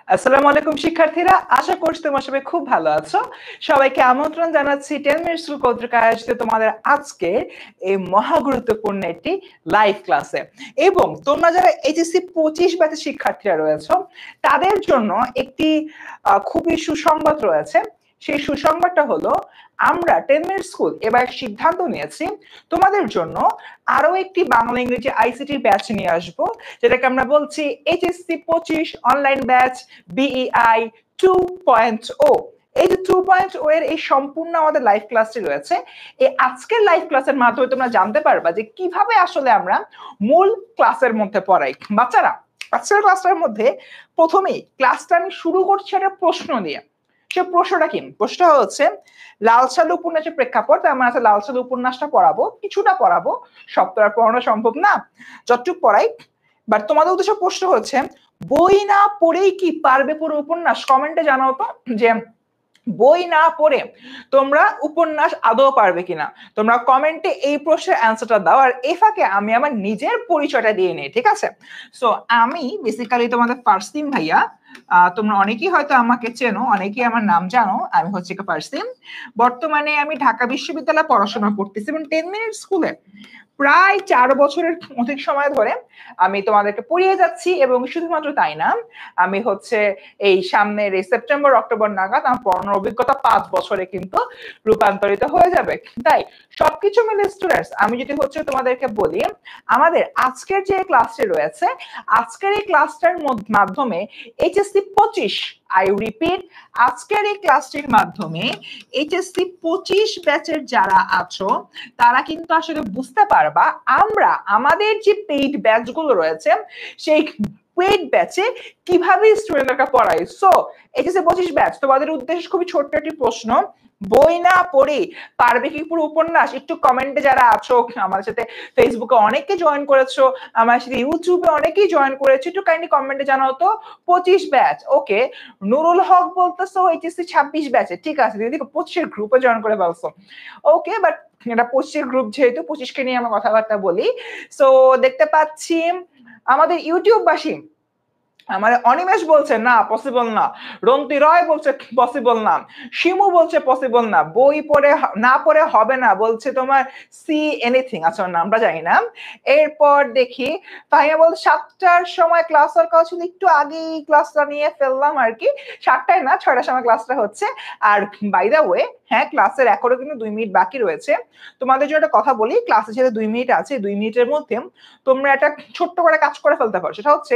আসসালামু আলাইকুম শিক্ষার্থীরা, আশা করছি তোমরা সবাই খুব ভালো আছো। সবাইকে আমন্ত্রণ জানাচ্ছি 10 মিনিট স্কুল কর্তৃক আয়োজিত তোমাদের আজকে এই মহা গুরুত্বপূর্ণ একটি লাইভ ক্লাসে। এবং তোমরা যারা এইচএসসি 25 ব্যাচের শিক্ষার্থীরা রয়েছো তাদের জন্য একটি খুবই সুসংবাদ রয়েছে। সেই সুসংবাদটা হলো আমরা 10 মিনিট স্কুল এবার সিদ্ধান্ত নিয়েছি তোমাদের জন্য আরো একটি বাংলা ইংরেজি আইসিটি ব্যাচ নিয়ে আসবো, যেটাকে আমরা বলছি এইচএসসি 25 অনলাইন ব্যাচ বিইআই 2.0। এই যে 2.0 এর এই সম্পূর্ণ আমাদের লাইভ ক্লাসটি রয়েছে। এই আজকের লাইভ ক্লাসের মাধ্যমে তোমরা জানতে পারবা যে কিভাবে আসলে আমরা মূল ক্লাসের মধ্যে পড়াই। বাচ্চারা, আজকের ক্লাসটার মধ্যে প্রথমেই ক্লাসটা আমি শুরু করছি একটা প্রশ্ন দিয়ে। সে প্রশ্নটা কি? প্রশ্নটা হচ্ছে লাল সালু উপন্যাসের প্রেক্ষাপট। আমরা আজকে লাল সালু উপন্যাসটা পড়াবো, কিছুটা পড়াবো, সব তো আর পড়ানো সম্ভব না, যতটুকু পড়াই। বাট তোমাদের উদ্দেশ্য প্রশ্ন হচ্ছে বই না পড়েই কি পারবে পুরো উপন্যাস? কমেন্টে জানাও তো যে বই না পড়ে তোমরা উপন্যাস আদৌ পারবে কিনা। তোমরা কমেন্টে এই প্রশ্নের অ্যান্সারটা দাও, আর এই ফাঁকে আমি আমার নিজের পরিচয়টা দিয়ে নিই, ঠিক আছে? সো আমি বেসিক্যালি তোমাদের ফারসিম ভাইয়া। তোমরা অনেকেই হয়তো আমাকে চেনো, অনেকেই আমার নাম জানো। আমি হচ্ছে ফারসিম। বর্তমানে আমি ঢাকা বিশ্ববিদ্যালয়ে পড়াশোনা করতেছি এবং 10 মিনিট স্কুলে প্রায় 4 বছরের অধিক সময় ধরে আমি তোমাদেরকে পড়িয়ে যাচ্ছি। এবং শুধুমাত্র তাই না, আমি হচ্ছে এই সামনের এই সেপ্টেম্বর অক্টোবর নাগাদ আমার পড়ানোর অভিজ্ঞতা 5 বছরে কিন্তু রূপান্তরিত হয়ে যাবে। তাই সবকিছু মিলে স্টুডেন্টস, আমি যদি হচ্ছে তোমাদেরকে বলি আমাদের আজকের যে ক্লাসটি রয়েছে, আজকের এই ক্লাসটার মাধ্যমে এইচএসসি 25, আই রিপিট, আজকের এই ক্লাসটির মাধ্যমে এইচএসসি 25 ব্যাচের যারা আছো তারা কিন্তু আসলে বুঝতে পারবা আমরা আমাদের যে পেইড ব্যাচগুলো রয়েছে সেই পেইড ব্যাচে কিভাবে স্টুডেন্টদেরকে পড়াই। সো এইচএসসি 25 ব্যাচ তোমাদের উদ্দেশ্যে খুবই ছোট্ট একটি প্রশ্ন, বই না পড়ে পারবে কি পুরো উপন্যাস? একটু কমেন্টে যারা আছো, আমার সাথে ফেসবুকে অনেকে জয়েন করেছো, আমার সাথে ইউটিউবে অনেকেই জয়েন করেছো, একটু কাইন্ডলি কমেন্টে জানাও তো 25 ব্যাচ। ওকে, নুরুল হক বলতেছো এইচএসসি 26 ব্যাচে, ঠিক আছে দিদি 25 এর গ্রুপে জয়েন করে ফেলছো। ওকে, বাট এটা 25 এর গ্রুপ, যেহেতু 25 কে নিয়ে আমরা কথাবার্তা বলি। সো দেখতে পাচ্ছি আমাদের ইউটিউববাসী, আমার অনিমেষ বলছে না পসিবল না, রন্তি রয় বলছে পসিবল না, শিমু বলছে পসিবল না, বই পড়ে না পড়ে হবে না বলছে তোমার সি এনিথিং, আচ্ছা নামটা জানি না। এরপর দেখি ফাহিমা বলছে 7টার সময় ক্লাস হওয়ার কথা ছিল, একটু আগেই ক্লাসটা নিয়ে ফেললাম আর কি। 7টায় না, 6টার সময় ক্লাসটা হচ্ছে। আর বাই দা ওয়ে, হ্যাঁ ক্লাসের এখনো কিন্তু 2 মিনিট বাকি রয়েছে। তোমাদের জন্য একটা কথা বলি, ক্লাসে যেহেতু 2 মিনিট আছে, 2 মিনিটের মধ্যে তোমরা একটা ছোট্ট করে কাজ করে ফেলতে পারো। সেটা হচ্ছে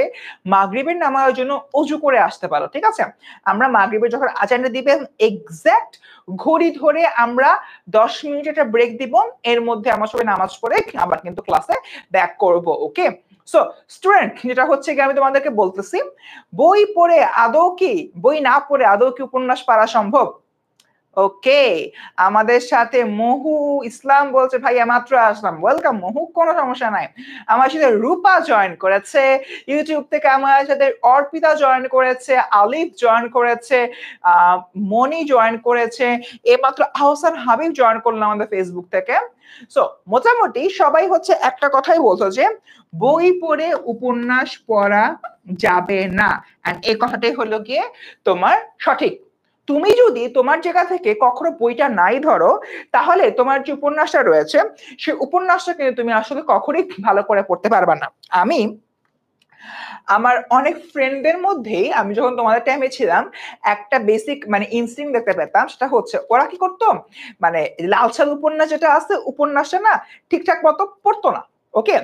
মাগরিবের নামাজের জন্য অজু করে আসতে পারো, ঠিক আছে? আমরা মাগরিবের যখন আজানটা দিবে এক্সাক্ট ঘড়ি ধরে আমরা 10 মিনিট একটা ব্রেক দিব, এর মধ্যে আমরা সবাই নামাজ পড়ে আবার কিন্তু ক্লাসে ব্যাক করব। ওকে, সো স্টুডেন্ট, যেটা হচ্ছে কি আমি তোমাদেরকে বলতেছি, বই পড়ে আদৌ কি, বই না পড়ে আদৌ কি উপন্যাস পড়া সম্ভব? ওকে, আমাদের সাথে মহু ইসলাম বলছে ভাইয়া মাত্র আসলাম, ওয়েলকাম মহু, কোনো সমস্যা নাই। আমার সাথে রূপা জয়েন করেছে ইউটিউব থেকে, আমার সাথে অর্পিতা জয়েন করেছে, আলিফ জয়েন করেছে, মনি জয়েন করেছে, এইমাত্র আহসান হাবিব জয়েন করলো আমাদের ফেসবুক থেকে। সো মোটামুটি সবাই হচ্ছে একটা কথাই বলতো যে বই পড়ে উপন্যাস পড়া যাবে না, এন্ড এই কথাটাই হলো গিয়ে তোমার সঠিক। তুমি যদি তোমার জায়গা থেকে কখনো বইটা নাই ধরো, তাহলে তোমার যে উপন্যাসটা রয়েছে সেই উপন্যাসটা কিন্তু তুমি আসলে কখনোই ভালো করে পড়তে পারবে না। আমি আমার অনেক ফ্রেন্ডদের মধ্যেই, আমি যখন তোমাদের টাইমে ছিলাম, একটা বেসিক মানে ইনস্টিংক্ট দেখতে পেতাম। সেটা হচ্ছে ওরা কি করতো, মানে লাল সাল উপন্যাস যেটা আছে, উপন্যাসটা না ঠিকঠাক মতো পড়তো না। ওকে,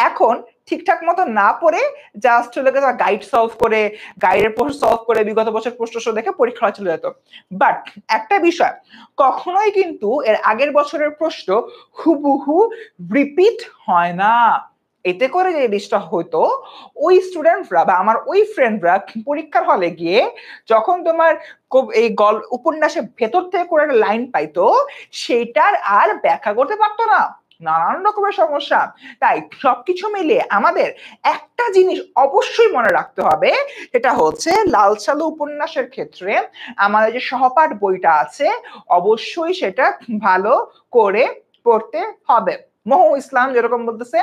এখন ঠিকঠাক মতো না পড়ে জাস্ট হলো গাইড সলভ করে, গাইডের প্রশ্ন সলভ করে, বিগত বছর প্রশ্ন দেখে পরীক্ষা চলে যেত। বাট একটা বিষয়, কখনোই কিন্তু এর আগের বছরের প্রশ্ন হুবহু রিপিট হয় না। এতে করে যে জিনিসটা হতো, ওই স্টুডেন্টরা বা আমার ওই ফ্রেন্ডরা পরীক্ষার হলে গিয়ে যখন তোমার এই উপন্যাসের ভেতর থেকে করে একটা লাইন পাইতো, সেটার আর ব্যাখ্যা করতে পারতো না, নানান রকমের সমস্যা। তাই সবকিছু মিলে আমাদের একটা জিনিস অবশ্যই মনে রাখতে হবে, সেটা হচ্ছে লাল সালু উপন্যাসের ক্ষেত্রে আমাদের যে সহপাঠ বইটা আছে অবশ্যই সেটা ভালো করে পড়তে হবে। মহু ইসলাম যেরকম বলতেছে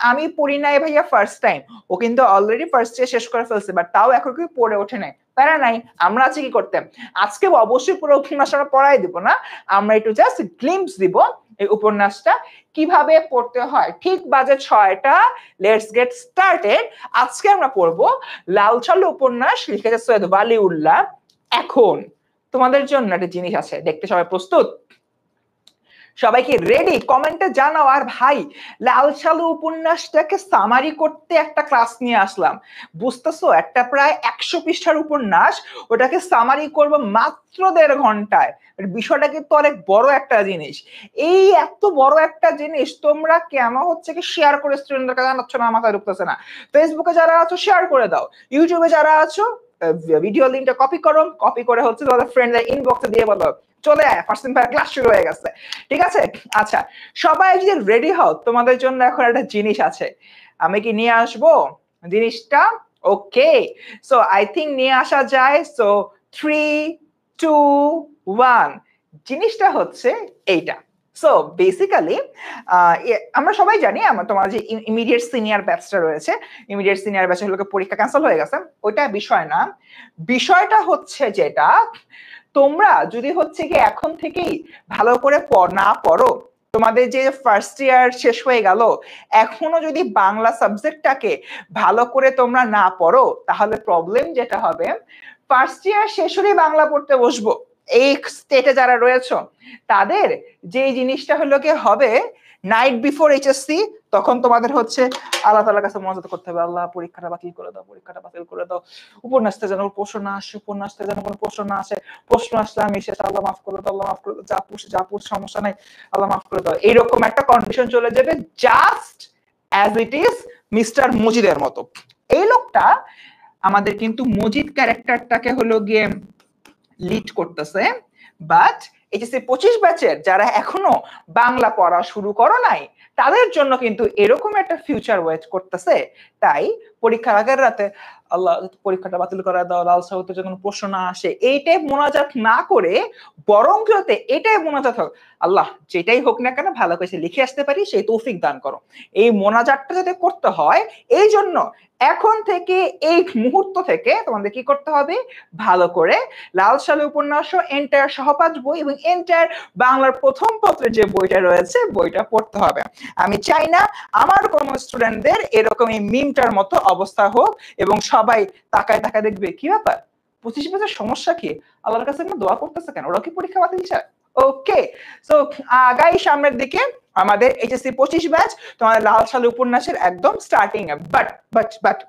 আমি পড়ি নাই ভাইয়া ফার্স্ট টাইম, ও কিন্তু অলরেডি ফার্স্ট ইয়ার শেষ করে ফেলছে, বাট তাও এখন কি পড়ে ওঠে নাই। প্যারা নাই, আমরা আজকে কি করতে, আজকে অবশ্যই পুরো উপন্যাস আমরা পড়াই দিব না, আমরা একটু জাস্ট গ্লিম্পস দিব এই উপন্যাসটা কিভাবে পড়তে হয়। ঠিক বাজে 6টা, লেটস গেট স্টার্টেড। আজকে আমরা পড়বো লাল সালু উপন্যাস, লিখেছে সৈয়দ ওয়ালিউল্লাহ। এখন তোমাদের জন্য একটা জিনিস আছে, দেখতে সবাই প্রস্তুত? সবাইকে রেডি? কমেন্টে জানাও। আর ভাই, লাল সালু উপন্যাসটাকে সামারি করতে একটা ক্লাস নিয়ে আসলাম, বুঝতেছো? একটা প্রায় 100 পৃষ্ঠার উপন্যাস, ওটাকে সামারি করব মাত্র 1.5 ঘন্টায়। বিষয়টা কিন্তু অনেক বড় একটা জিনিস। এই এত বড় একটা জিনিস তোমরা কেন হচ্ছে কি শেয়ার করে স্টুডেন্টদেরকে জানাচ্ছ না? মাথায় ঢুকতেছে না। ফেসবুকে যারা আছো শেয়ার করে দাও, ইউটিউবে যারা আছো ভিডিও লিংকটা কপি করো, কপি করে হচ্ছে তোমাদের ফ্রেন্ডদের ইনবক্সে দিয়ে বলো চলে আয়, ফার্স্ট ভাই ক্লাস শুরু হয়ে গেছে। ঠিক আছে? আচ্ছা, সবাই যদি রেডি হও, তোমাদের জন্য এখন একটা জিনিস আছে, আমি কি নিয়ে আসবো জিনিসটা? ওকে, সো আই থিঙ্ক নিয়ে আসা যায়। সো 3, 2, 1, জিনিসটা হচ্ছে এইটা। সো বেসিক্যালি আমরা সবাই জানি তোমার যে ইমিডিয়েট সিনিয়র ব্যাচটা রয়েছে, ইমিডিয়েট সিনিয়র ব্যাচগুলোকে পরীক্ষা ক্যান্সেল হয়ে গেছে, ওইটা বিষয় না। বিষয়টা হচ্ছে যেটা, তোমরা যদি হচ্ছে কি এখন থেকেই ভালো করে না পড়ো, তোমাদের যে ফার্স্ট ইয়ার শেষ হয়ে গেল, এখনো যদি বাংলা সাবজেক্টটাকে ভালো করে তোমরা না পড়ো, তাহলে প্রবলেম যেটা হবে, ফার্স্ট ইয়ার শেষ হলে বাংলা পড়তে বসবো, এই স্টেটে যারা রয়েছে তাদের যে জিনিসটা হলো কি হবে, নাইট বিফোর এইচএসসি, তখন তোমাদের হচ্ছে আল্লাহ তাআলার কাছে মুনাজাত করতে হবে, আল্লাহ পরীক্ষাটা বাতিল করে দাও, পরীক্ষাটা বাতিল করে দাও, উপন্যাসটা যেন প্রশ্ন না আসে, উপন্যাসটা যেন কোনো প্রশ্ন না আসে, প্রশ্ন আসলে আমি শেষ, আল্লাহ মাফ করে দাও, আল্লাহ মাফ করে দাও, যা পুষ সমস্যা নাই, আল্লাহ মাফ করে দাও। এইরকম একটা কন্ডিশন চলে যাবে, just as it is mister মজিদের মতো। এই লোকটা আমাদের কিন্তু মজিদ ক্যারেক্টারটাকে হলো গিয়ে লিড করতেছে, বাট এইচএসসি 25 ব্যাচের যারা এখনো বাংলা পড়া শুরু করো নাই, তাদের জন্য কিন্তু এরকম একটা ফিউচার ওয়েট করতেছে। তাই পরীক্ষার আগের রাতে আল্লাহ পরীক্ষাটা বাতিল করে দাও, লাল সাহুতে যখন প্রশ্ন না আসে, এইটাই মোনাজাত না করে বরং যাতে এটাই মোনাজাত হোক, আল্লাহ যেটাই হোক না কেন ভালো করে লিখে আসতে পারি সেই তৌফিক দান করো, এই মোনাজাতটা যাতে করতে হয়। এই জন্য এখন থেকে এই মুহূর্ত থেকে তোমাদের কি করতে হবে, ভালো করে লাল সালু উপন্যাস এন্টায়ার সহপাঠ বই এবং এন্টায়ার বাংলার প্রথম পত্রের যে বইটা রয়েছে বইটা পড়তে হবে। আমি চাই না আমার কোনো স্টুডেন্টদের এরকম এই মিমটার মতো অবস্থা হোক এবং সবাই তাকায় তাকায় দেখবে কি ব্যাপার, 25 বছর সমস্যা কি, আল্লাহর কাছে দোয়া করতেছে কেন, ওরা কি পরীক্ষা বাতিল চায়? ওকে, সো আগাই সামনের দিকে আমাদের এইচএসসি 25 ব্যাচ তোমাদের লাল সালু উপন্যাসের একদম স্টার্টিং এ। বাট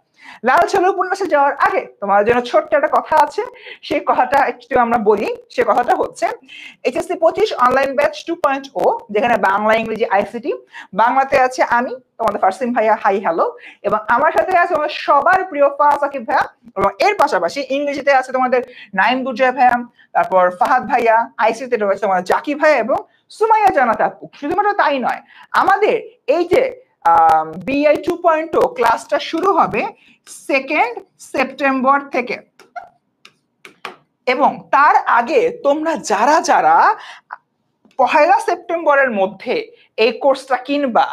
লাল সালু উপন্যাসে যাওয়ার আগে তোমাদের জন্য ছোট্ট একটা কথা আছে, সেই কথাটা একটু আমরা বলি। সে কথাটা হচ্ছে এইচএসসি 25 অনলাইন ব্যাচ 2.0, যেখানে বাংলা ইংরেজি আইসিটি, বাংলাতে আছে আমি তোমাদের ফারসিন ভাইয়া, হাই হ্যালো, এবং আমার সাথে আছে তোমাদের সবার প্রিয় ফাহাদ সাকিব ভাইয়া, এবং এর পাশাপাশি ইংরেজিতে আছে তোমাদের নাইম দুর্জয় ভাইয়া, তারপর ফাহাদ ভাইয়া, আইসিটিতে রয়েছে তোমাদের জাকি ভাইয়া এবং সুমাইয়া জানাত আপু। শুধুমাত্র তাই নয়, আমাদের এই যে বিআই 2.0 ক্লাসটা শুরু হবে 2 সেপ্টেম্বর থেকে, এবং তার আগে তোমরা যারা যারা 1 সেপ্টেম্বরের মধ্যে এই কোর্সটা কিনবা,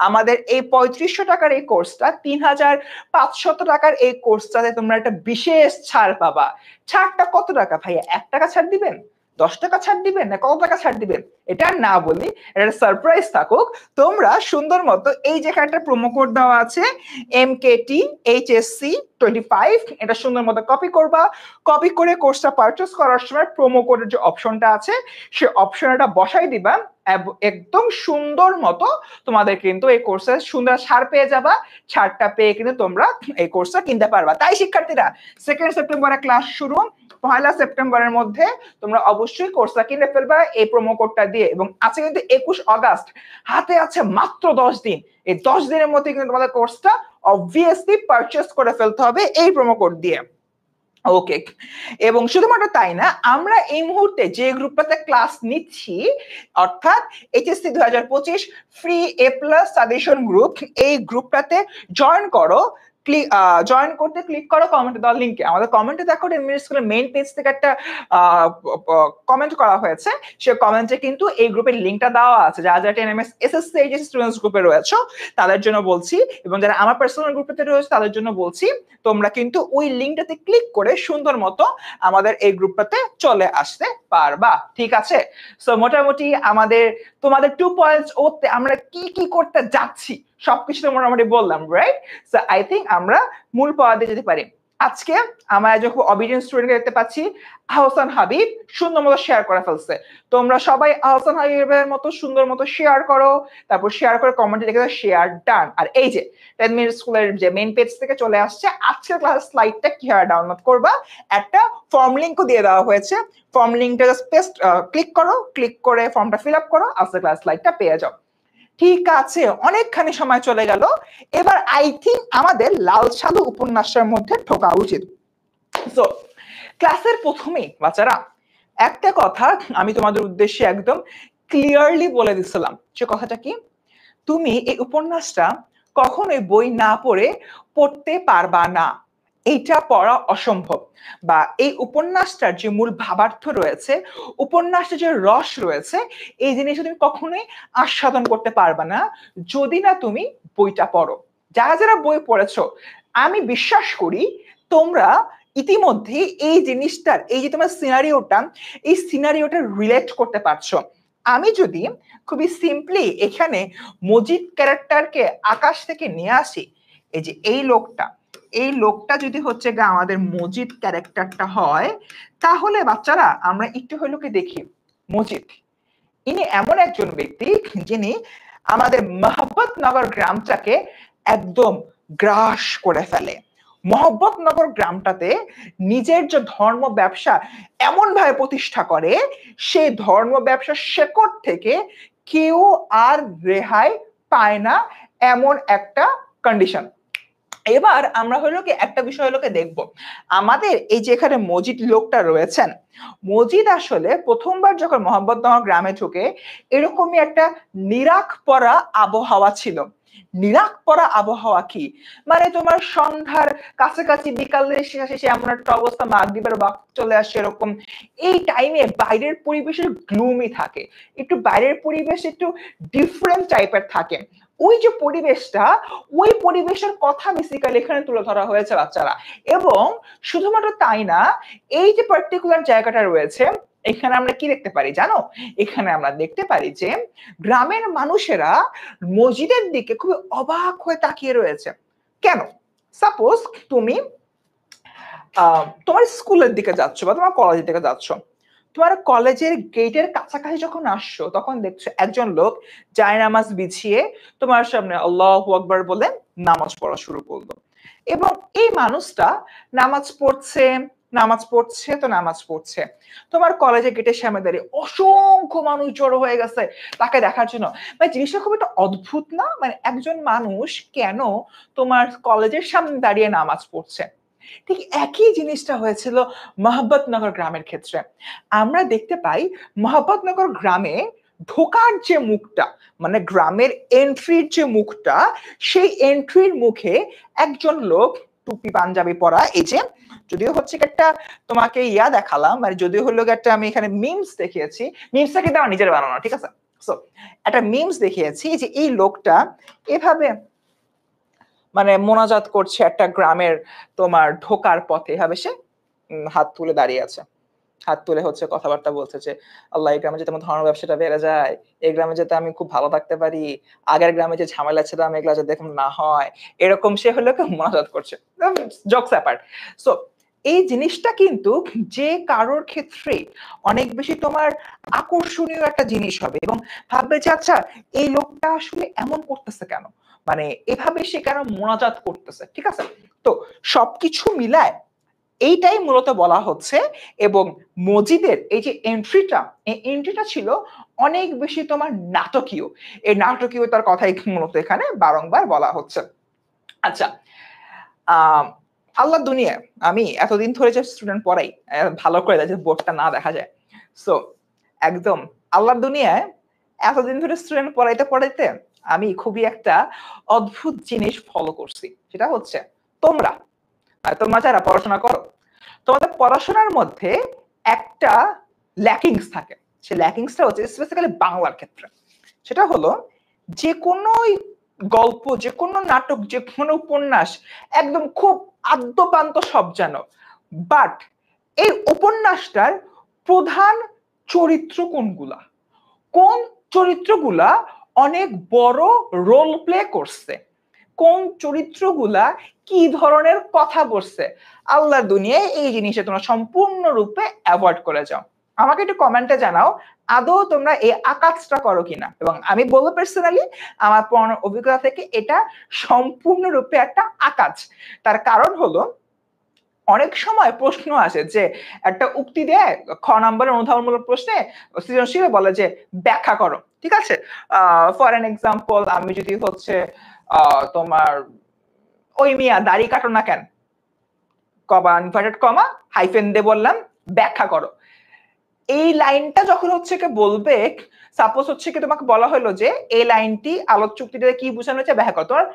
আমাদের এই 3500 টাকার এই কোর্সটা 3500 টাকার এই কোর্সটাতে তোমরা একটা বিশেষ ছাড় পাবা। ছাড়টা কত টাকা ভাইয়া? 1 টাকা ছাড় দিবেন, 10 টাকা ছাড় দিবেন, না কত টাকা ছাড় দিবেন এটা না বলি, এটা সারপ্রাইজ থাকুক। তোমরা সুন্দর মতো এই যে একটা প্রোমো কোড দেওয়া আছে MKTHSC25, এটা সুন্দর মতো কপি করবা, কপি করে কোর্সটা পারচেজ করার সময় প্রোমো কোডের যে অপশনটা আছে সেই অপশনটা বসাই দিবা, একদম সুন্দর মতো তোমাদের কিন্তু এই কোর্সে সুন্দর ছাড় পেয়ে যাবা। ছাড়টা পেয়ে কিন্তু তোমরা এই কোর্সটা কিনতে পারবা। তাই শিক্ষার্থীরা 2 সেপ্টেম্বরে ক্লাস শুরু, 1 সেপ্টেম্বরের মধ্যে তোমরা অবশ্যই কোর্সটা কিনে ফেলবা এই প্রোমো কোডটা দিয়ে। এবং আছে কিন্তু 21 আগস্ট, হাতে আছে মাত্র 10 দিন। এই 10 দিনের মধ্যে কিন্তু তোমাদের কোর্সটা অবভিয়াসলি পারচেজ করে ফেলতে হবে এই প্রোমো কোড দিয়ে। ওকে, এবং শুধুমাত্র তাই না, আমরা এই মুহূর্তে যে গ্রুপটাতে ক্লাস নিচ্ছি, অর্থাৎ HSC 2025 free A+ suggestion group, এই গ্রুপটাতে জয়েন করো জয়েন করতে ক্লিক করো কমেন্টে দেওয়া লিঙ্কে। আমাদের কমেন্টে দেখো 10 মিনিট স্কুলের মেইন পেজ থেকে একটা কমেন্ট করা হয়েছে, সে কমেন্টে কিন্তু এই গ্রুপের লিঙ্কটা দেওয়া আছে। যারা যারা 10 এসএসসি এইচএসসি স্টুডেন্টস গ্রুপে রয়েছে তাদের জন্য বলছি, এবং যারা আমার পার্সোনাল গ্রুপেতে রয়েছে তাদের জন্য বলছি, তোমরা কিন্তু ওই লিঙ্কটাতে ক্লিক করে সুন্দর মতো আমাদের এই গ্রুপটাতে চলে আসতে পারবা, ঠিক আছে? সো মোটামুটি আমাদের তোমাদের 2.0 তে আমরা কি কি করতে যাচ্ছি সবকিছু তো মোটামুটি বললাম, রাইট? সো আই থিঙ্ক আমরা মূল পড়াতে যেতে পারি। আজকে আমরা যখন অবিডিয়েন্ট স্টুডেন্টকে দেখতে পাচ্ছি আহসান হাবিব সুন্দর মতো শেয়ার করে ফেলছে। তোমরা সবাই আহসান হাবিবের মতো সুন্দর মতো শেয়ার করো, তারপর শেয়ার করে কমেন্টে লিখে দাও শেয়ার ডান। আর এই যে 10 মিনিট স্কুলের যে মেইন পেজ থেকে চলে আসছে আজকের ক্লাস স্লাইডটা কিভাবে ডাউনলোড করবা, একটা ফর্ম লিংকও দিয়ে দেওয়া হয়েছে। ফর্ম লিংকটা জাস্ট পেস্ট ক্লিক করো, ক্লিক করে ফর্মটা ফিল আপ করো, আজকের ক্লাস স্লাইডটা পেয়ে যাও। ঠিক আছে, অনেকখানি সময় চলে গেল, এবার আই থিঙ্ক আমাদের লাল সালু উপন্যাসের মধ্যে ঢোকা উচিত। সো ক্লাসের প্রথমেই বাচ্চারা একটা কথা আমি তোমাদের উদ্দেশ্যে একদম ক্লিয়ারলি বলে দিছিলাম, সে কথাটা কি, তুমি এই উপন্যাসটা কখনোই বই না পড়ে পড়তে পারবা না, এইটা পড়া অসম্ভব। বা এই উপন্যাসটার যে মূল ভাবার্থ রয়েছে, উপন্যাসের যে রস রয়েছে, এই জিনিসটা তুমি কখনোই আস্বাদন করতে পারবা না যদি না তুমি বইটা পড়ো। যারা যারা বই পড়েছো আমি বিশ্বাস করি তোমরা ইতিমধ্যে এই জিনিসটার, এই যে তোমার সিনারিওটা, এই সিনারিওটা রিলেট করতে পারছো। আমি যদি খুবই সিম্পলি এখানে মজিদ ক্যারেক্টারকে আকাশ থেকে নিয়ে আসি, এই যে এই লোকটা যদি হচ্ছে গা আমাদের মজিদ ক্যারেক্টারটা হয়, তাহলে বাচ্চারা আমরা একটু হইলো কি দেখি, মজিদ ইনি এমন একজন ব্যক্তি যিনি আমাদের মোহাম্মদনগর গ্রামটাকে একদম গ্রাস করে ফেলে। মোহাম্মদনগর গ্রামটাতে নিজের যে ধর্ম ব্যবসা এমন ভাবে প্রতিষ্ঠা করে, সেই ধর্ম ব্যবসার শেকড় থেকে কেউ আর রেহাই পায় না, এমন একটা কন্ডিশন। এবার আমরা হলো কি একটা বিষয় হলো কি দেখবো, আমাদের এই যে এখানে মজিদ লোকটা রয়েছেন, মজিদ আসলে প্রথমবার যখন মোহাম্মদনগর গ্রামে ঢুকে এরকমই একটা নিরাক পরা আবহাওয়া ছিল। নিরাক পরা আবহাওয়া কি মানে, তোমার সন্ধ্যার কাছাকাছি বিকালের শেষে এমন একটা অবস্থা, মাগরিবের ওয়াক্ত চলে আসে এরকম, এই টাইমে বাইরের পরিবেশের গ্লুমি থাকে, একটু বাইরের পরিবেশ একটু ডিফারেন্ট টাইপের থাকে। ওই যে পরিবেশটা, ওই পরিবেশের কথা বেসিক্যালি এখানে তুলে ধরা হয়েছে বাচ্চারা। এবং শুধুমাত্র তাই না, এই যে পার্টিকুলার জায়গাটা রয়েছে এখানে আমরা কি দেখতে পারি জানো, এখানে আমরা দেখতে পারি যে গ্রামের মানুষেরা মসজিদের দিকে খুব অবাক হয়ে তাকিয়ে রয়েছে। কেন? সাপোজ তুমি তোমার স্কুলের দিকে যাচ্ছ বা তোমার কলেজের দিকে যাচ্ছ, তোমার কলেজের গেটের কাছাকাছি যখন আসছো তখন দেখছো একজন লোক জায়নামাজ বিছিয়ে তোমার সামনে আল্লাহু আকবার বলে নামাজ পড়া শুরু করলো। এবং এই মানুষটা নামাজ পড়ছে। তোমার কলেজের গেটের সামনে দাঁড়িয়ে অসংখ্য মানুষ জড়ো হয়ে গেছে তাকে দেখার জন্য। মানে জিনিসটা খুব একটা অদ্ভুত না, মানে একজন মানুষ কেন তোমার কলেজের সামনে দাঁড়িয়ে নামাজ পড়ছে। ঠিক একই জিনিসটা হয়েছিল মোহাম্মদনগর গ্রামের ক্ষেত্রে। আমরা দেখতে পাই মোহাম্মদনগর গ্রামে ঢোকার যে মুখটা, মানে গ্রামের এন্ট্রির যে মুখটা, সেই এন্ট্রির মুখে একজন লোক টুপি পাঞ্জাবি পরা, এই যে যদিও হচ্ছে একটা তোমাকে দেখালাম, মানে যদিও হলো একটা আমি এখানে মিমস দেখিয়েছি, মিমসটা কিন্তু আমার নিজের বানানো, ঠিক আছে? সো একটা মিমস দেখিয়েছি যে এই লোকটা এভাবে মানে মোনাজাত করছে একটা গ্রামের তোমার ঢোকার পথে, এভাবে সে হাত তুলে দাঁড়িয়ে আছে, হাত তুলে হচ্ছে কথাবার্তা বলছে যে আল্লাহ এই গ্রামে যাতে আমার ধর্ম ব্যবসাটা বেড়ে যায়, এই গ্রামে যাতে আমি খুব ভালো থাকতে পারি, আগের গ্রামে যে ঝামেলা ছিল আমি এগুলো যাতে না হয়, এরকম সে হলো কি মোনাজাত করছে, জোকস অ্যাপার্ট। সো এই জিনিসটা কিন্তু যে কারোর ক্ষেত্রে অনেক বেশি তোমার আকর্ষণীয় একটা জিনিস হবে এবং ভাববে যে আচ্ছা এই লোকটা আসলে এমন করতেছে কেন, মানে এভাবে সে কেন মোনাজাত করতেছে, ঠিক আছে? তো সবকিছু মিলায় এইটাই মূলত বলা হচ্ছে। এবং মসজিদের এই যে এন্ট্রিটা ছিল অনেক বেশি তোমার নাটকীয়, এই নাটকীয়তার কথাই মূলত এখানে বারংবার বলা হচ্ছে। আচ্ছা, আল্লাহ দুনিয়া, আমি এতদিন ধরে যে স্টুডেন্ট পড়াই, ভালো করে যে বোর্ডটা না দেখা যায়, সো একদম আল্লাহ দুনিয়ায় এতদিন ধরে স্টুডেন্ট পড়াইতে আমি খুবই একটা অদ্ভুত জিনিস ফলো করছি, সেটা হচ্ছে তোমরা তোমরা যারা পড়াশোনা করো, তোমাদের পড়াশোনার মধ্যে একটা ল্যাকিংস থাকে। সে ল্যাকিংসটা হচ্ছে স্পেসিফিক্যালি বাংলার ক্ষেত্রে। সেটা হলো যে কোনো গল্প, যে কোনো নাটক, যে কোনো উপন্যাস একদম খুব আদ্যপান্ত সব জানো, বাট এই উপন্যাসটার প্রধান চরিত্র কোনগুলা, কোন চরিত্রগুলা অনেক বড় রোল প্লে করছে, কোন চরিত্রগুলা কি ধরনের কথা বলছে, আল্লাহর দুনিয়ায় এই জিনিসটা তোমরা সম্পূর্ণরূপে অ্যাভয়েড করে যাও। আমাকে একটু কমেন্টে জানাও আদৌ তোমরা এই আকাজটা করো কিনা। এবং আমি বলবো পার্সোনালি আমার পড়ানোর অভিজ্ঞতা থেকে এটা সম্পূর্ণরূপে একটা আকাজ। তার কারণ হলো অনেক সময় প্রশ্ন আসে যে একটা উক্তি দেয় খ নম্বরের অনুধাবনমূলক প্রশ্নে সৃজনশীলে বলে যে ব্যাখ্যা করো, ঠিক আছে। ফর এন এক্সাম্পল আমি যদি হচ্ছে তোমার ওই মিয়া দাড়ি কাটো না কেন, কমা ইনভার্টেড কমা হাইফেন দিয়ে বললাম ব্যাখ্যা করো। এই লাইনটা যখন হচ্ছে কি বলবে, সাপোজ হচ্ছে কি তোমাকে বলা হলো যে এই লাইনটি আলোক চুক্তিতে কি বোঝানো হচ্ছে ব্যাখ্যা করো, তোমার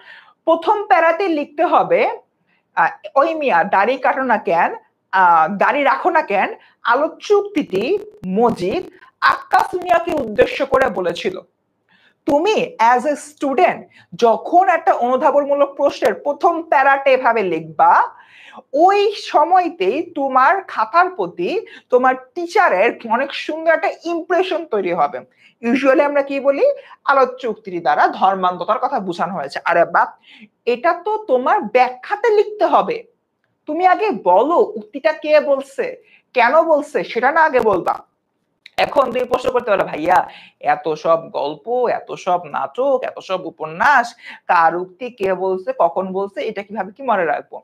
প্রথম প্যারাতে লিখতে হবে ওই মিয়া দাড়ি কাটো না কেন, দাড়ি রাখো না কেন, আলোক চুক্তিটি মজিদ আক্কাস মিয়াকে উদ্দেশ্য করে বলেছিল। তুমি অ্যাজ এ স্টুডেন্ট যখন একটা অনুধাবনমূলক প্রশ্নের প্রথম প্যারাটে এভাবে লিখবা, ওই সময়তেই তোমার খাতার প্রতি তোমার টিচারের অনেক সুন্দর একটা ইমপ্রেশন তৈরি হবে। ইউজুয়ালি আমরা কি বলি, আলোচ্য উক্তির দ্বারা ধর্মান্ধতার কথা বোঝানো হয়েছে। আরে বাপ, এটা তো তোমার ব্যাখ্যাতে লিখতে হবে। তুমি আগে বলো উক্তিটা কে বলছে, কেন বলছে, সেটা না আগে বলবা। এখন তুমি প্রশ্ন করতে পারো ভাইয়া এত সব গল্প, এত সব নাটক, এত সব উপন্যাস, কার উক্তি কে বলছে, কখন বলছে, এটা কিভাবে কি মনে রাখবো?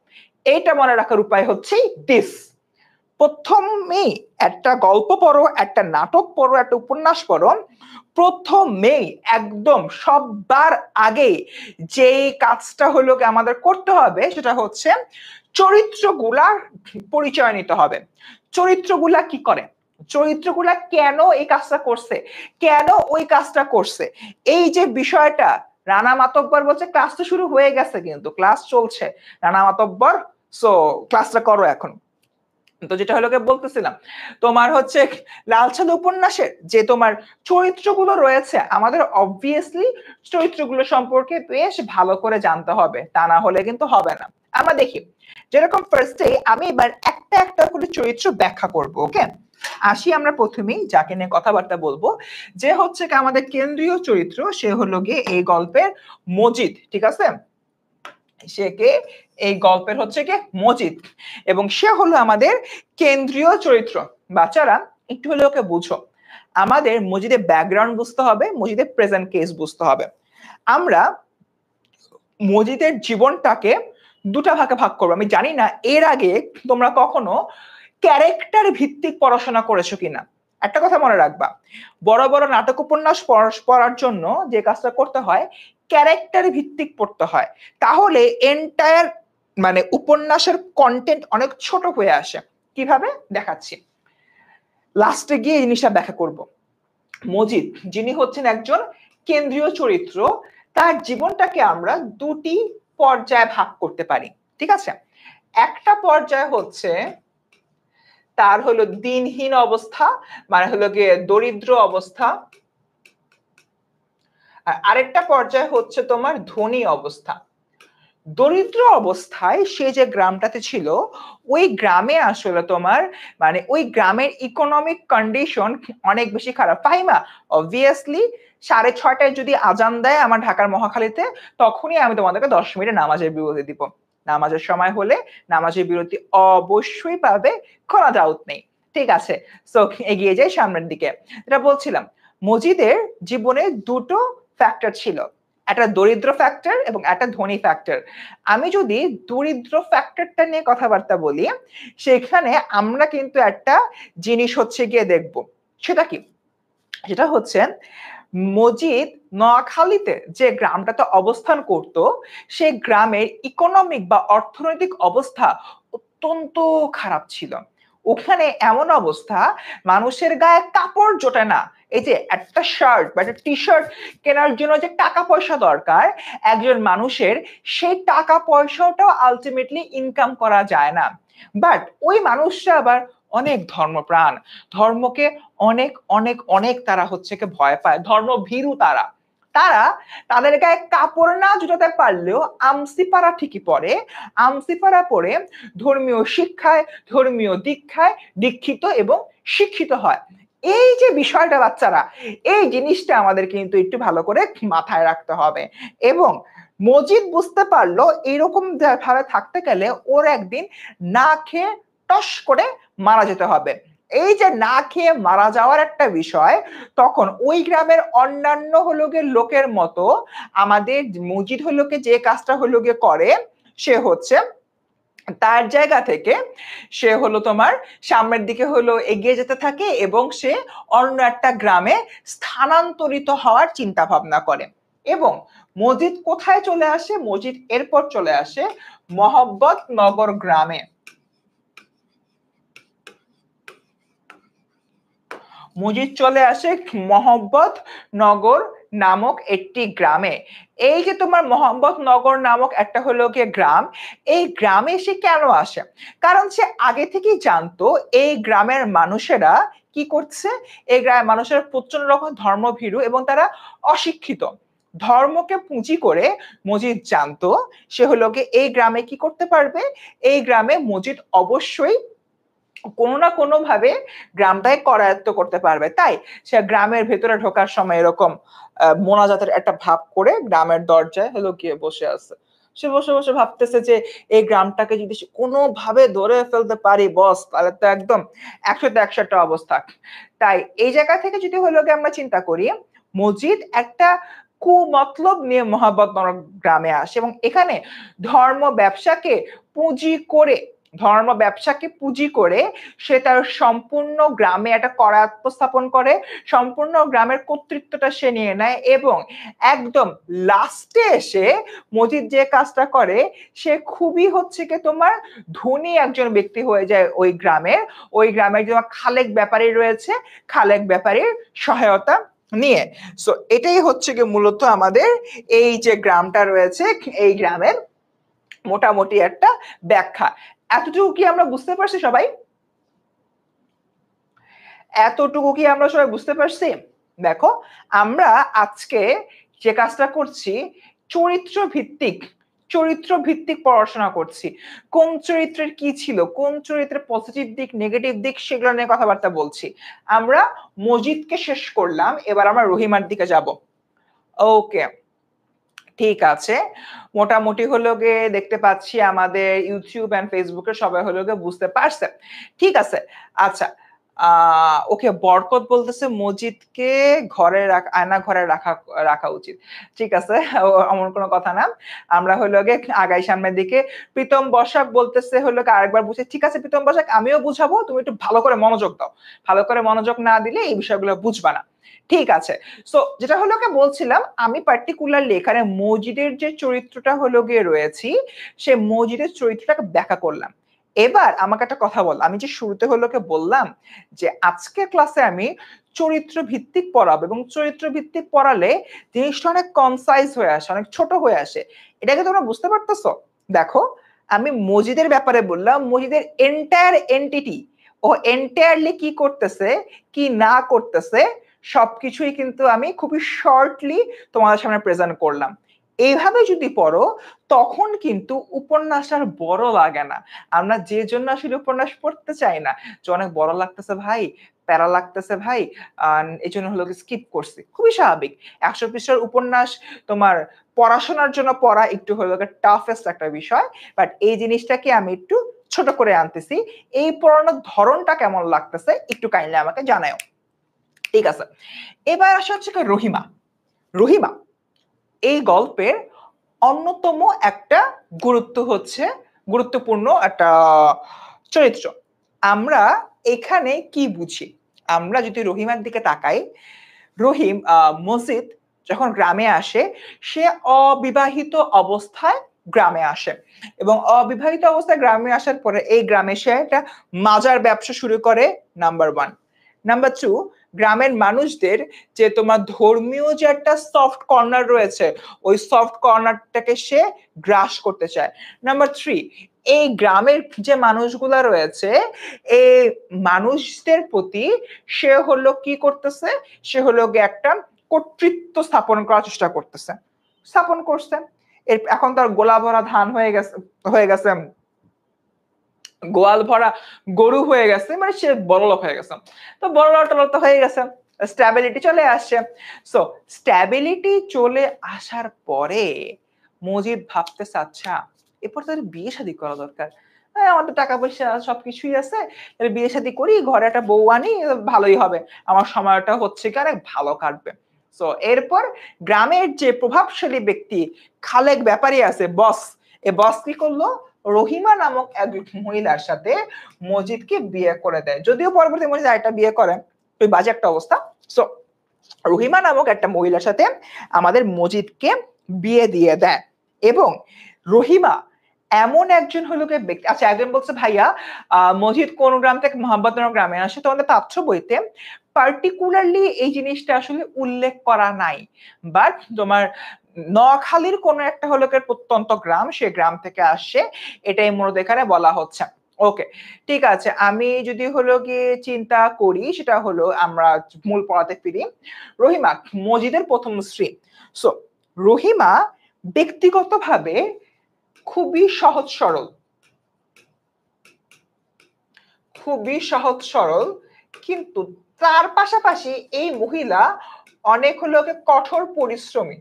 এইটা মনে রাখার উপায় হচ্ছে দিস। প্রথমেই একটা গল্প পড়ো, একটা নাটক পড়ো, একটা উপন্যাস পড়ো, প্রথমেই একদম সবার আগে যে কাজটা হলো আমাদের করতে হবে সেটা হচ্ছে চরিত্রগুলার পরিচয় নিতে হবে। চরিত্রগুলা কি করে, চরিত্রগুলা কেন এই কাজটা করছে, কেন ওই কাজটা করছে, এই যে বিষয়টা। রানা মাতব্বর বলছে ক্লাস তো শুরু হয়ে গেছে, কিন্তু ক্লাস চলছে। রানা মাতব্বর সো ক্লাসটা করো এখন। তো যেটা হলো বলতেছিলাম তোমার হচ্ছে লাল সাদা উপন্যাসের যে তোমার চরিত্রগুলো রয়েছে, আমাদের অবভিয়াসলি চরিত্রগুলো সম্পর্কে বেশ ভালো করে জানতে হবে, তা না হলে কিন্তু হবে না। আমরা দেখি যেরকম ফার্স্টে আমি এবার একটা একটা করে চরিত্র ব্যাখ্যা করব। ওকে, আসি আমরা প্রথমেই যাকে নিয়ে কথাবার্তা বলবো, যে হচ্ছে কি আমাদের কেন্দ্রীয় চরিত্র, সে হলো গিয়ে এই গল্পের মজিদ, ঠিক আছে। সে কে, এই গল্পের হচ্ছে কি মজিদ, এবং সে হলো আমাদের কেন্দ্রীয় চরিত্র। বাচ্চারা একটু হলে ওকে বুঝো, আমাদের মজিদের ব্যাকগ্রাউন্ড বুঝতে হবে, মজিদের প্রেজেন্ট কেস বুঝতে হবে। আমরা মজিদের জীবনটাকে দুটা ভাগে ভাগ করবো। আমি জানি না এর আগে তোমরা কখনো ক্যারেক্টার ভিত্তিক পড়াশোনা করেছো কিনা। একটা কথা মনে রাখবা, বড় বড় নাটক উপন্যাস পড়ার জন্য যে কাজটা করতে হয় ক্যারেক্টার ভিত্তিক পড়তে হয়, তাহলে এন্টায়ার মানে উপন্যাসের কন্টেন্ট অনেক ছোট হয়ে আসে। কিভাবে দেখাচ্ছি, লাস্টে গিয়ে এই জিনিসটা ব্যাখ্যা করব। মজিদ যিনি হচ্ছেন একজন কেন্দ্রীয় চরিত্র, তার জীবনটাকে আমরা দুটি পর্যায়ে ভাগ করতে পারি, ঠিক আছে। একটা পর্যায় হচ্ছে তার হলো দিনহীন অবস্থা, মানে হলো গিয়ে দরিদ্র অবস্থা, আর আরেকটা পর্যায় হচ্ছে তোমার ধনী অবস্থা। দরিদ্র অবস্থায় সে যে গ্রামটাতে ছিল, ওই গ্রামে আসলে তোমার মানে ওই গ্রামের ইকোনমিক কন্ডিশন অনেক বেশি খারাপ। ফাহিমা, অবভিয়াসলি 6:30টায় যদি আজান দেয় আমার ঢাকার মহাখালীতে, তখনই আমি তোমাদেরকে 10 মিনিটে নামাজের বিরতি দিব। নামাজের সময় হলে নামাজের বিরতি অবশ্যই পাবে, কোনো ডাউট নেই, ঠিক আছে। সো এগিয়ে যাই সামনের দিকে। যেটা বলছিলাম, মজিদের জীবনে দুটো ফ্যাক্টর ছিল, একটা দরিদ্র ফ্যাক্টর এবং একটা ধনী ফ্যাক্টর। আমি যদি দরিদ্র ফ্যাক্টরটা নিয়ে কথাবার্তা বলি, সেখানে আমরা কিন্তু একটা জিনিস হচ্ছে গিয়ে দেখব। সেটা কি, সেটা হচ্ছে মজিদ নোয়াখালীতে যে গ্রামটাতে অবস্থান করত, সেই গ্রামের ইকোনমিক বা অর্থনৈতিক অবস্থা অত্যন্ত খারাপ ছিল। ওখানে এমন অবস্থা মানুষের গায়ে কাপড় জোটে না। এই যে একটা শার্ট বা একটা টি শার্ট কেনার জন্য যে টাকা পয়সা দরকার একজন মানুষের, সেই টাকা পয়সাটাও আলটিমেটলি ইনকাম করা যায় না। বাট ওই মানুষরা আবার অনেক ধর্মপ্রাণ, ধর্মকে অনেক অনেক অনেক তারা হচ্ছে কি ভয় পায়, ধর্মভীরু তারা। তারা তাদের গায়ে কাপড় না জুটাতে পারলেও আমসিপাড়া ঠিকই পরে, আমসিপাড়া পরে ধর্মীয় শিক্ষায়, ধর্মীয় দীক্ষায় দীক্ষিত এবং শিক্ষিত হয়। এই যে বিষয়টা বাচ্চারা, এই জিনিসটা আমাদের কিন্তু একটু ভালো করে মাথায় রাখতে হবে। এবং মজিদ বুঝতে পারলো এরকম ভাবে থাকতে গেলে ওর একদিন না খেয়ে টস করে মারা যেতে হবে। এই যে না খেয়ে মারা যাওয়ার একটা বিষয়, তখন ওই গ্রামের অন্যান্য হলো গিয়ে লোকের মতো আমাদের মজিদ হলো গিয়ে যে কাজটা হলো গিয়ে করে, সে হচ্ছে তার জায়গা থেকে সে হলো তোমার সামনের দিকে হলো এগিয়ে যেতে থাকে এবং সে অন্য একটা গ্রামে স্থানান্তরিত হওয়ার চিন্তা ভাবনা করে। এবং মজিদ কোথায় চলে আসে? মজিদ এরপর চলে আসে মহব্বত নগর গ্রামে। মজিদ চলে আসে মহব্বত নগর নামক একটি গ্রামে। এই যে তোমার মোহাম্মদ নগর নামক একটা হলো গিয়ে গ্রাম, এই গ্রামে সে কেন আসে? কারণ সে আগে থেকেই জানতো এই গ্রামের মানুষেরা কি করছে, এই গ্রামের মানুষেরা প্রচন্ড রকম ধর্মভীরু এবং তারা অশিক্ষিত। ধর্মকে পুঁজি করে মজিদ জানতো সে হলো গিয়ে এই গ্রামে কি করতে পারবে, এই গ্রামে মজিদ অবশ্যই কোনো না কোনো ভাবে গ্রামটাকে করায়ত্ত করতে পারবে। তাই সে গ্রামের ভেতরে ঢোকার সময় এরকম মোনাজাতের একটা ভাব করে গ্রামের দরজায় হলো গিয়ে বসে আছে। সে বসে বসে ভাবতেছে যে এই গ্রামটাকে যদি কোনোভাবে ধরে ফেলতে পারি বস, তাহলে তো একদম 100তে 100টা অবস্থা। তাই এই জায়গা থেকে যদি হলো গিয়ে আমরা চিন্তা করি, মজিদ একটা কুমতলব নিয়ে মহাব্বতনগর গ্রামে আসে এবং এখানে ধর্ম ব্যবসাকে পুঁজি করে, ধর্ম ব্যবসাকে পুঁজি করে সে তার সম্পূর্ণ গ্রামে একটা করায়ত্ত স্থাপন করে, সম্পূর্ণ গ্রামের কর্তৃত্বটা সে নিয়ে নেয়। এবং একদম লাস্টে এসে মজিদ যে কাজটা করে, সে খুবই হচ্ছে কি তোমার ধনী একজন ব্যক্তি হয়ে যায় ওই গ্রামের। ওই গ্রামের যে খালেক ব্যাপারী রয়েছে, খালেক ব্যাপারীর সহায়তা নিয়ে। সো এটাই হচ্ছে কি মূলত আমাদের এই যে গ্রামটা রয়েছে, এই গ্রামের মোটামুটি একটা ব্যাখ্যা। এতটুকু কি আমরা বুঝতে পারছি সবাই? এতটুকু কি আমরা সবাই বুঝতে পারছি? দেখো, আমরা আজকে যে কাজটা করছি চরিত্র ভিত্তিক, চরিত্র ভিত্তিক পড়াশোনা করছি। কোন চরিত্রের কি ছিল, কোন চরিত্রের পজিটিভ দিক, নেগেটিভ দিক, সেগুলো নিয়ে কথাবার্তা বলছি। আমরা মজিদকে শেষ করলাম, এবার আমরা রহিমার দিকে যাব। ওকে, ঠিক আছে। মোটামুটি হলো গিয়ে দেখতে পাচ্ছি আমাদের ইউটিউব এন্ড ফেসবুকে সবাই হলো গিয়ে বুঝতে পারছে। ঠিক আছে, আচ্ছা। ওকে, বরকত বলতেছে মজিদকে ঘরে আয়না ঘরে রাখা রাখা উচিত। ঠিক আছে, এমন কোনো কথা না। আমরা হলো গিয়ে আগাই সামনের দিকে। প্রীতম বসাক বলতেছে হলো গিয়ে আরেকবার বুঝে। ঠিক আছে প্রীতম বসাক, আমিও বুঝাবো, তুমি একটু ভালো করে মনোযোগ দাও। ভালো করে মনোযোগ না দিলে এই বিষয়গুলো বুঝবা না। ঠিক আছে, সো যেটা হলো গিয়ে বলছিলাম, আমি পার্টিকুলারলি এখানে মজিদের যে চরিত্রটা হলো গিয়ে রয়েছি, সে মজিদের চরিত্রটাকে ব্যাখ্যা করলাম। এবার আমাকে একটা কথা বল, আমি যে শুরুতে হলো গিয়ে বললাম যে আজকের ক্লাসে আমি চরিত্র ভিত্তিক পড়াবো এবং চরিত্র ভিত্তিক পড়ালে জিনিসটা অনেক কনসাইজ হয়ে আসে, অনেক ছোট হয়ে আসে। এটাকে তোমরা বুঝতে পারতেছো? দেখো, আমি মজিদের ব্যাপারে বললাম, মজিদের এন্টায়ার এন্টিটি ও এন্টায়ারলি কি করতেছে, কি না করতেছে, সবকিছুই কিন্তু আমি খুবই শর্টলি তোমাদের সামনে প্রেজেন্ট করলাম। এইভাবে যদি পড়ো তখন কিন্তু উপন্যাস আর বড় লাগে না। আমরা যে জন্য আসলে উপন্যাস পড়তে চাই না, যে অনেক বড় লাগতেছে ভাই, প্যারা লাগতেছে ভাই, এই জন্য হলো স্কিপ করছি, খুবই স্বাভাবিক। 100 পৃষ্ঠার উপন্যাস তোমার পড়াশোনার জন্য পড়া একটু হলো টাফেস্ট একটা বিষয়। বাট এই জিনিসটাকে আমি একটু ছোট করে আনতেছি। এই পড়ানোর ধরনটা কেমন লাগতেছে একটু কাইন্ডলি আমাকে জানাও। ঠিক আছে, এবার আসা হচ্ছে রহিমা। রহিমা এই গল্পের অন্যতম একটা গুরুত্বপূর্ণ একটা চরিত্র। আমরা এখানে কি বুঝি? আমরা যদি রহিমার দিকে তাকাই, মজিদ যখন গ্রামে আসে, সে অবিবাহিত অবস্থায় গ্রামে আসে এবং অবিবাহিত অবস্থায় গ্রামে আসার পরে এই গ্রামে সে একটা মাজার ব্যবসা শুরু করে, নাম্বার 1। নাম্বার 2, গ্রামের মানুষদের যে তোমার ধর্মীয় যে একটা সফট কর্নার রয়েছে, ওই সফট কর্নারটাকে সে গ্রাস করতে চায়। নাম্বার 3, এই গ্রামের যে মানুষগুলা রয়েছে, এই মানুষদের প্রতি সে হলো কি করতেছে, সে হলো গিয়ে একটা কর্তৃত্ব স্থাপন করার চেষ্টা করতেছে, স্থাপন করছে। এখন তার গোলা ভরা ধান হয়ে গেছে, গোয়াল ভরা গরু হয়ে গেছে, মানে সে বড়লোক হয়ে গেছে। তো বড়লোক তো হয়ে গেছে, স্ট্যাবিলিটি চলে আসছে। সো স্ট্যাবিলিটি চলে আসার পরে মজিদ ভাবতেছে, আচ্ছা এরপর তার বিয়ে শাদী করা দরকার। হ্যাঁ, আমাদের টাকা পয়সা সবকিছুই আছে, বিয়ে শাদী করি, ঘরে একটা বউ আনি, ভালোই হবে, আমার সময়টা হচ্ছে কি অনেক ভালো কাটবে। সো এরপর গ্রামের যে প্রভাবশালী ব্যক্তি খালেক ব্যাপারী আছে, বস, এই বস কি করলো, রহিমা নামক এক মহিলার সাথে মজিদকে বিয়ে করে দেয়। যদিও পরবর্তী মজিদ আরেকটা বিয়ে করেন, ওই বাজে একটা অবস্থা। সো রহিমা নামক একটা মহিলার সাথে আমাদের মজিদকে বিয়ে দিয়ে দেয়। এবং রহিমা এমন একজন হলো ব্যক্তি, আচ্ছা একজন বলছে ভাইয়া মজিদ কোন গ্রাম থেকে মোহাম্মদনগর গ্রামে আসে, তোমাদের পাঠ্য বইতে পার্টিকুলারলি এই জিনিসটা আসলে উল্লেখ করা নাই, বাট তোমার নোয়াখালীর কোন একটা হলো প্রত্যন্ত গ্রাম, সে গ্রাম থেকে আসে, এটাই মূলত এখানে বলা হচ্ছে। ওকে, ঠিক আছে, আমি যদি হলো গিয়ে চিন্তা করি, সেটা হলো আমরা মূল পড়াতে ফিরি। রহিমা মজিদের প্রথম স্ত্রী। সো রহিমা ব্যক্তিগতভাবে খুবই সহজ সরল, খুবই সহজ সরল, কিন্তু তার পাশাপাশি এই মহিলা অনেক হলো কঠোর পরিশ্রমী।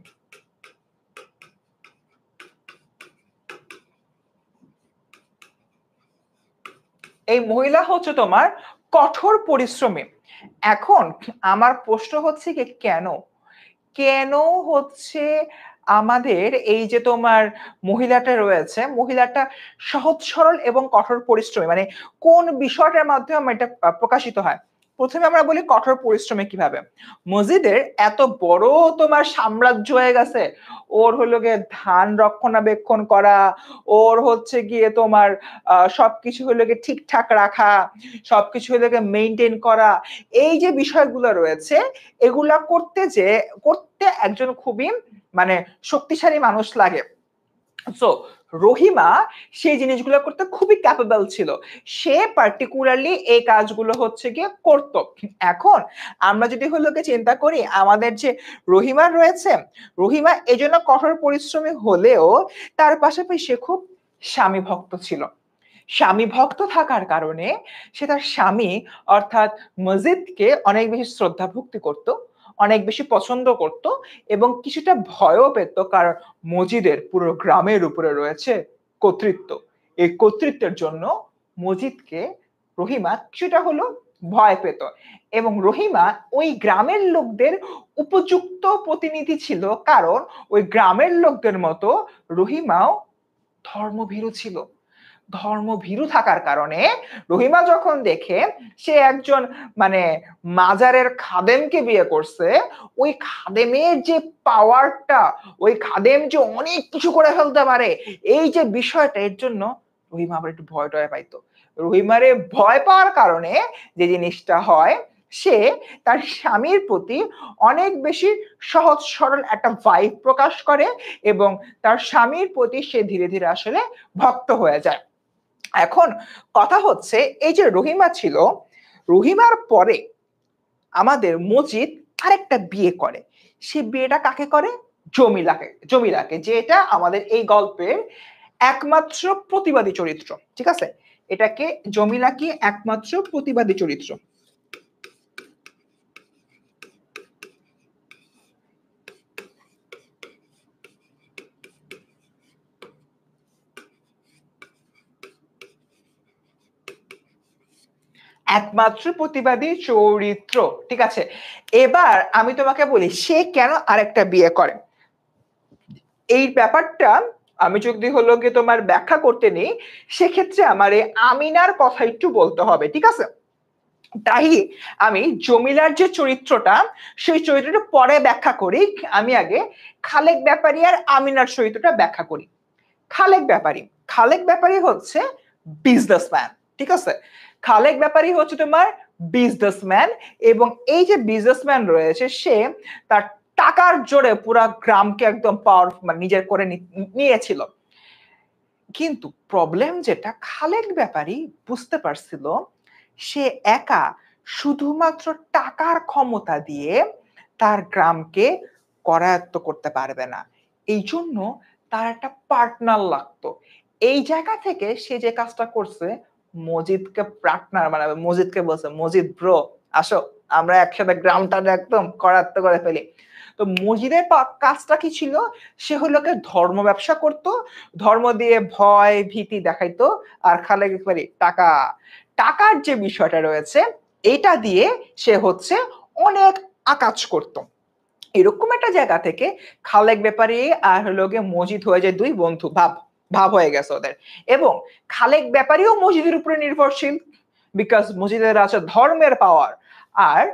এই মহিলা হচ্ছে তোমার কঠোর পরিশ্রমী। এখন আমার প্রশ্ন হচ্ছে কি, কেন কেন হচ্ছে আমাদের এই যে তোমার মহিলাটা রয়েছে, মহিলাটা সহজ সরল এবং কঠোর পরিশ্রমী, মানে কোন বিষয়টার মাধ্যমে এটা প্রকাশিত হয়? প্রথমে আমরা বলি কঠোর পরিশ্রমী কিভাবে। মসজিদের এত বড় তোমার সাম্রাজ্য হয়ে গেছে, ওর হলো গিয়ে ধান রক্ষণাবেক্ষণ করা, ওর হচ্ছে গিয়ে তোমার সবকিছু হলো গিয়ে ঠিকঠাক রাখা, সবকিছু হলো গিয়ে মেইনটেইন করা, এই যে বিষয়গুলো রয়েছে, এগুলা করতে একজন খুবই মানে শক্তিশালী মানুষ লাগে। সো রহিমা সেই জিনিসগুলো করতে খুবই ক্যাপেবল ছিল, সে পার্টিকুলারলি এই কাজগুলো হচ্ছে গিয়ে করত। এখন আমরা যদি হলো চিন্তা করি, আমাদের যে রহিমা রয়েছে, রহিমা এজন্য কঠোর পরিশ্রমী হলেও তার পাশাপাশি সে খুব স্বামী ভক্ত ছিল। স্বামী ভক্ত থাকার কারণে সে তার স্বামী অর্থাৎ মজিদকে অনেক বেশি শ্রদ্ধা ভক্তি করত, অনেক বেশি পছন্দ করত এবং কিছুটা ভয়ও পেত, কারণ মজিদের পুরো গ্রামের উপরে রয়েছে কর্তৃত্ব। এই কর্তৃত্বের জন্য মজিদকে রহিমা কিছুটা হলো ভয় পেত। এবং রহিমা ওই গ্রামের লোকদের উপযুক্ত প্রতিনিধি ছিল, কারণ ওই গ্রামের লোকদের মতো রহিমাও ধর্মভীরু ছিল। ধর্মভীরু থাকার কারণে রহিমা যখন দেখে সে একজন মানে মাজারের খাদেমকে বিয়ে করছে, ওই খাদেমের যে পাওয়ারটা, ওই খাদেম যে অনেক কিছু করে ফেলতে পারে, এই যে বিষয়টা, এর জন্য রহিমা আবার একটু ভয় টয় পাইতো। রহিমারে ভয় পাওয়ার কারণে যে জিনিসটা হয়, সে তার স্বামীর প্রতি অনেক বেশি সহজ সরল একটা ভাইব প্রকাশ করে এবং তার স্বামীর প্রতি সে ধীরে ধীরে আসলে ভক্ত হয়ে যায়। এখন কথা হচ্ছে, এই যে রহিমা ছিল, রহিমার পরে আমাদের মজিদ আরেকটা বিয়ে করে। সে বিয়েটা কাকে করে? জমিলাকে, যেটা আমাদের এই গল্পের একমাত্র প্রতিবাদী চরিত্র। ঠিক আছে, এটাকে জমিলা কি একমাত্র প্রতিবাদী চরিত্র। একমাত্র প্রতিবাদী চরিত্র। ঠিক আছে, এবার আমি তোমাকে বলি সে কেন আরেকটা বিয়ে করে। এই ব্যাপারটা আমি যদি হলো গিয়ে তোমার ব্যাখ্যা করতে নেই, সেক্ষেত্রে আমার এই আমিনার কথা একটু বলতে হবে। ঠিক আছে, তাই আমি জমিলার যে চরিত্রটা, সেই চরিত্রটা পরে ব্যাখ্যা করি। আমি আগে খালেক ব্যাপারী আর আমিনার চরিত্রটা ব্যাখ্যা করি। খালেক ব্যাপারী, খালেক ব্যাপারী হচ্ছে বিজনেসম্যান, ঠিক আছে? খালেক ব্যাপারী হচ্ছে তোমার বিজনেসম্যান, এবং এই যে বিজনেসম্যান রয়েছে সে তার টাকার জোরে পুরা গ্রামকে একদম পাওয়ারফুল মানে নিজের করে নিয়েছিল। কিন্তু প্রবলেম যেটা, খালেক ব্যাপারী বুঝতে পারছিল সে একা শুধুমাত্র টাকার ক্ষমতা দিয়ে তার গ্রামকে করায়ত্ত করতে পারবে না, এই জন্য তার একটা পার্টনার লাগতো। এই জায়গা থেকে সে যে কাজটা করছে, মজিদকে পার্টনার মানে মজিদকে বলছে, মজিদ ব্রো আসো আমরা একসাথে গ্রামটা একদম করায়ত্ত করে ফেলি। তো মজিদের কাজটা কি ছিল, সে হলো ধর্ম ব্যবসা করত, ধর্ম দিয়ে ভয় ভীতি দেখাইতো, আর খালেক ব্যাপারী টাকা, টাকার যে বিষয়টা রয়েছে এটা দিয়ে সে হচ্ছে অনেক আকাজ করত। এরকম একটা জায়গা থেকে খালেক ব্যাপারী আর হলো গিয়ে মজিদ হয়ে যায় দুই বন্ধু, ভাব ভাব হয়ে গেছে ওদের। এবং খালেক ব্যাপারীও মজিদের উপরে নির্ভরশীল, বিকজ মজিদের আছে ধর্মের পাওয়ার, আর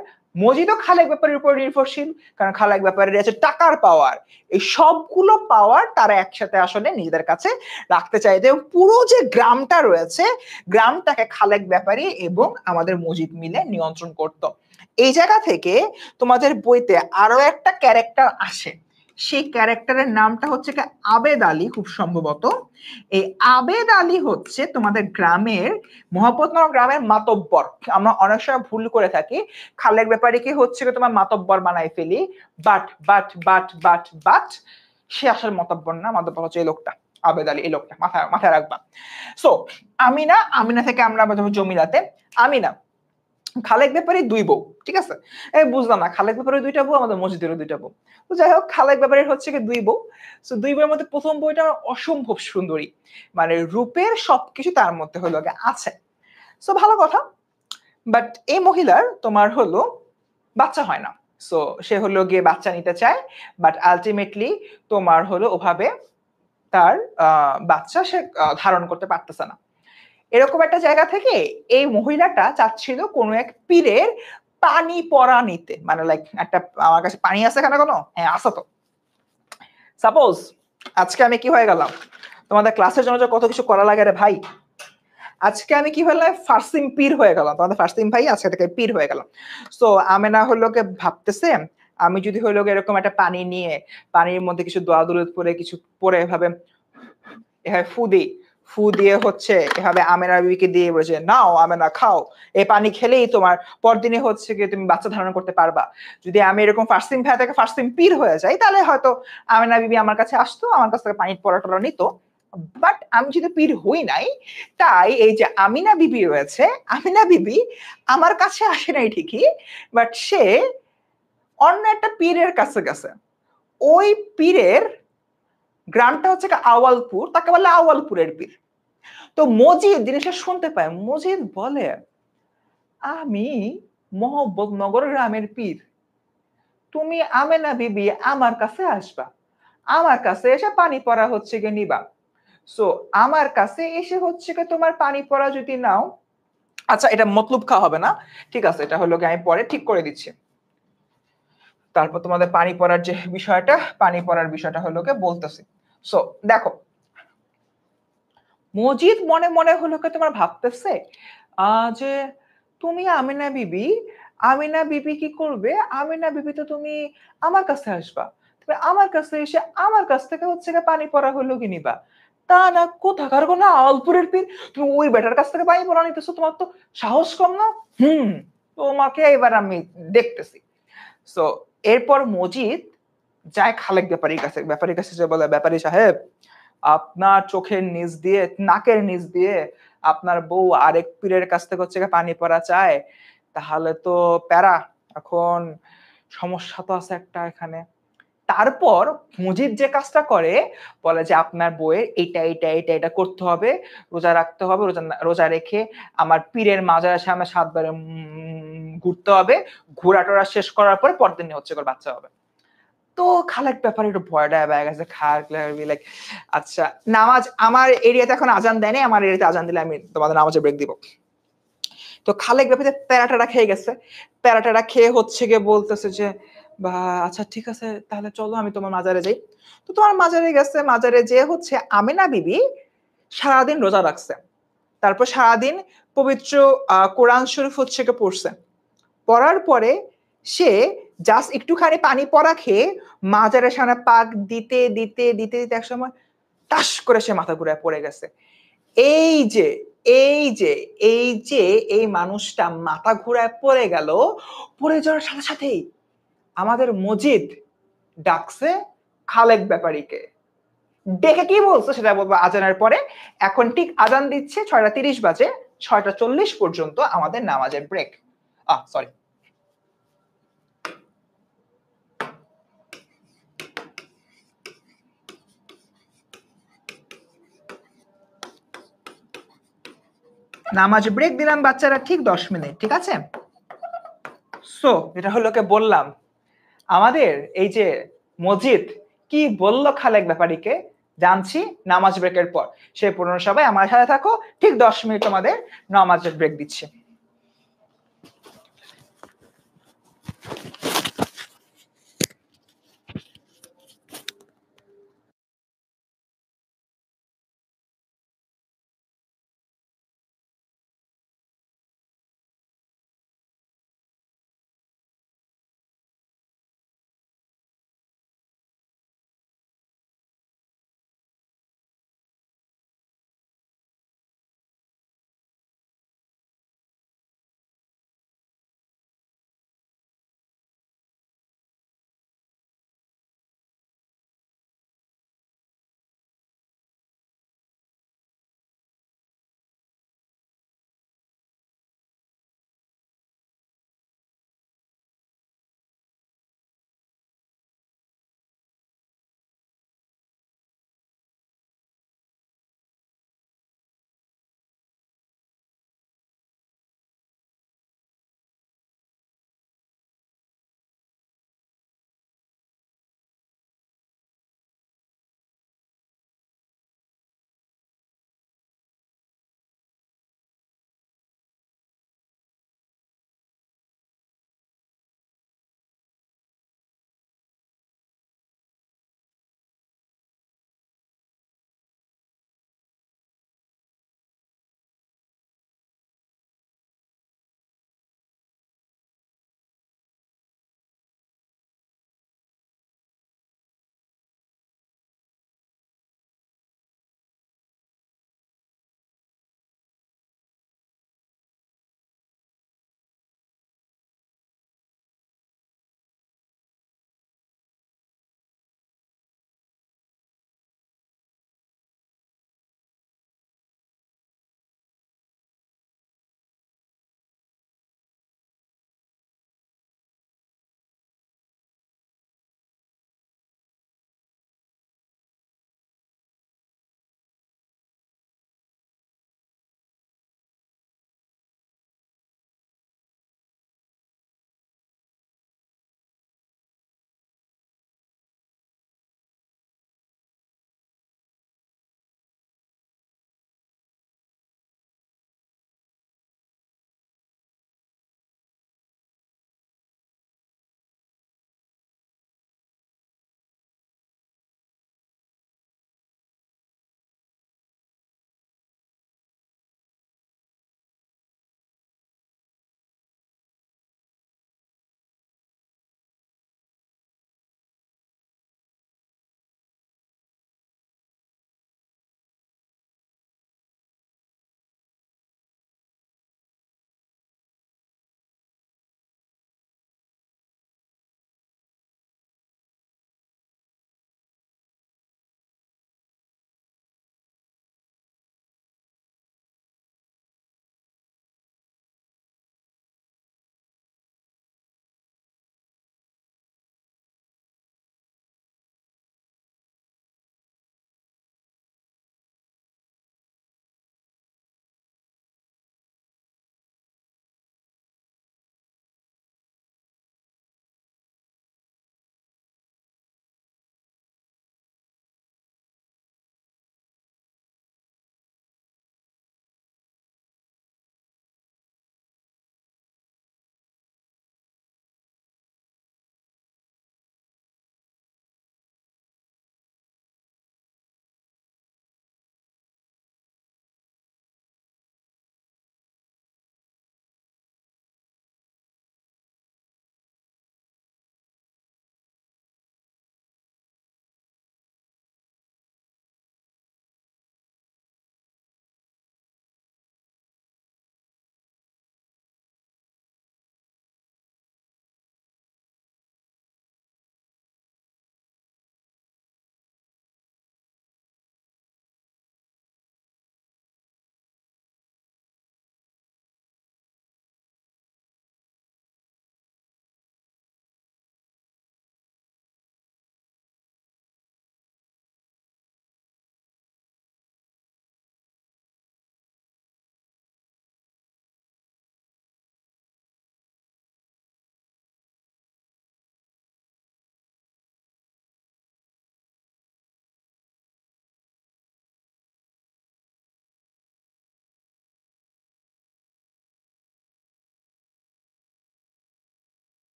মজিদও খালেক ব্যাপারীর উপর নির্ভরশীল, কারণ খালেক ব্যাপারীর আছে টাকার পাওয়ার। এই সবগুলো পাওয়ার তারা একসাথে আসলে নিজেদের কাছে রাখতে চাইতো, এবং পুরো যে গ্রামটা রয়েছে গ্রামটাকে খালেক ব্যাপারী এবং আমাদের মজিদ মিলে নিয়ন্ত্রণ করত। এই জায়গা থেকে তোমাদের বইতে আরো একটা ক্যারেক্টার আসে, সেই ক্যারেক্টারের নামটা হচ্ছে আবেদ আলী খুব সম্ভবত। এই আবেদ আলী হচ্ছে তোমাদের গ্রামের মহাপতনগর গ্রামের মাতব্বর। আমরা অনেক সময় ভুল করে থাকি, খালেক ব্যাপারীকে হচ্ছে তোমার মাতব্বর বানাই ফেলি, but but but but but সে আসলে মাতব্বর না, মাতব্বর হচ্ছে এই লোকটা আবেদ আলী, এই লোকটা মাথায় মাথায় রাখবা। সো আমিনা, আমিনা থেকে আমরা জমিলাতে। আমিনা খালেক ব্যাপারী দুই বউ, ঠিক আছে? বুঝলাম না, খালেক ব্যাপারী দুইটা বউ, আমাদের মসজিদেরও দুইটা বউ। তো যাই হোক, খালেক ব্যাপারীর হচ্ছে কি দুই বউ। তো দুই বউয়ের মধ্যে প্রথম বইটা অসম্ভব সুন্দরী, মানে রূপের সবকিছু তার মধ্যে হলো আছে। সো ভালো কথা, বাট এই মহিলার তোমার হলো বাচ্চা হয় না। সো সে হলো গিয়ে বাচ্চা নিতে চায়, বাট আলটিমেটলি তোমার হলো ওভাবে তার বাচ্চা সে ধারণ করতে পারতেছে না। এরকম একটা জায়গা থেকে এই মহিলাটা চাচ্ছিল কোনো এক পীরের পানি পড়া নিতে, মানে লাইক একটা, আমার কাছে পানি আছে এখানে কোনো, হ্যাঁ আছে তো। সাপোজ আজকে আমি কি হয়ে গেলাম, তোমাদের ক্লাসের জন্য কত কিছু করা লাগে রে ভাই, আজকে আমি কি হলাম ফার্সিম পীর হয়ে গেলাম, তোমাদের ফার্সিম ভাই আজকে থেকে পীর হয়ে গেলাম। সো আমেনা হলো ভাবতেছে আমি যদি হইলো এরকম একটা পানি নিয়ে পানির মধ্যে কিছু দোয়া দুরুদ পরে কিছু পরে এভাবে ফু দিই, ফু দিয়ে হচ্ছে এভাবে আমেনা বিবিকে দিয়ে বলছে নাও আমেনা খাও, এই পানি খেলেই তোমার পরদিনে হচ্ছে কি তুমি বাচ্চা ধারণ করতে পারবা। যদি আমি এরকম ফার্সিম ভাই থেকে ফার্সিম পীর হয়ে যাই, তাহলে হয়তো আমেনা বিবি আমার কাছে আসতো, আমার কাছ থেকে পানির পড়া টড়া নিত। বাট আমি যদি পীর হই নাই, তাই এই যে আমিনা বিবি রয়েছে, আমিনা বিবি আমার কাছে আসে নাই ঠিকই, বাট সে অন্য একটা পীরের কাছে গেছে। ওই পীরের গ্রামটা হচ্ছে আওয়ালপুর, তাকে বলে আওয়ালপুরের পীর। তো মজিদ জিনিসটা শুনতে পায়, মজিদ বলে আমি মোহাম্মদনগর গ্রামের পীর, তুমি আমেনা বিবি আমার কাছে আসবা, আমার কাছে এসে পানি পড়া হচ্ছে গে নিবা। সো আমার কাছে এসে হচ্ছে গে তোমার পানি পড়া যদি নাও, আচ্ছা এটা মতলব খাওয়া হবে না, ঠিক আছে, এটা হলো আমি পরে ঠিক করে দিচ্ছি। তারপর তোমাদের পানি পড়ার যে বিষয়টা, পানি পড়ার বিষয়টা হলো বলতেছি। সো দেখো, মজিদ মনে মনে হলো তোমার ভাবতেছে যে তুমি আমিনা বিবি, আমিনা বিবি কি করবে, আমিনা বিবি তো তুমি আমার কাছে আসবা, তুমি আমার কাছে এসে আমার কাছ থেকে হচ্ছে পানি পড়া হলো কি নিবা, তা না কোথাকার কোনো আওয়ালপুরের পীর, তুমি ওই বেটার কাছ থেকে পানি পড়া নিতেছো, তোমার তো সাহস কম না। তোমাকে এবার আমি দেখতেছি। সো এরপর মজিদ যায় খালেক ব্যাপারীর কাছে, ব্যাপারীর কাছে যে বলে ব্যাপারী সাহেব, আপনার চোখের নিচ দিয়ে নাকের নিচ দিয়ে আপনার বউ আরেক পীরের কাছ থেকে হচ্ছে পানি পড়া চায়, তাহলে তো প্যারা, এখন সমস্যা তো আছে একটা এখানে। তারপর মুজিব যে কাজটা করে, বলে যে আপনার বইয়ের এটা এটা এটা এটা করতে হবে, রোজা রাখতে হবে, রোজা রেখে আমার পীরের মাজারের সামনে 7 বার ঘুরতে হবে, ঘোরা টোরা শেষ করার পরে পরদিন হচ্ছে বাচ্চা হবে। তো খালেক ব্যাপারে একটু ভয়টা পেয়ে গেছে, লাইক আচ্ছা নামাজ আমার এরিয়াতে এখন আজান দেয় নাই, আমার এরিয়াতে আজান দিলে আমি তোমাদের নামাজে ব্রেক দিব। তো খালেক ব্যাপারে প্যারাটারা খেয়ে গেছে, প্যারাটারা খেয়ে হচ্ছে গিয়ে বলতেছে যে বা আচ্ছা ঠিক আছে তাহলে চলো আমি তোমার মাজারে যাই। তো তোমার মাজারে গেছে, মাজারে যেয়ে হচ্ছে আমেনা বিবি সারাদিন রোজা রাখছে। তারপর সারাদিন পবিত্র কোরআন শরীফ হচ্ছে গিয়ে পড়ছে। পড়ার পরে সে জাস্ট একটুখানি পানি পড়া খেয়ে মাজারের সামনে পাক দিতে, দিতে, দিতে, দিতে একসময় টাস করে সে মাথা ঘুরায় পড়ে গেছে। এই যে, এই যে, এই যে এই মানুষটা মাথা ঘুরায় পড়ে গেল, পড়ে যাওয়ার সাথে সাথেই আমাদের মজিদ ডাকছে খালেক ব্যাপারীকে। ডেকে কি বলছে সেটা বলবো আজানের পরে। এখন ঠিক আজান দিচ্ছে ৬টা ৩০ বাজে, ৬টা ৪০ পর্যন্ত আমাদের নামাজের ব্রেক। সরি। নামাজ ব্রেক দিলাম বাচ্চারা ঠিক ১০ মিনিট, ঠিক আছে? সো এটা হলো কে বললাম আমাদের এই যে মজিদ কি বললো খালেক ব্যাপারীকে জানছি নামাজ ব্রেকের পর। সে পুরনো সবাই আমার সাথে থাকো, ঠিক ১০ মিনিট তোমাদের নামাজের ব্রেক দিচ্ছে।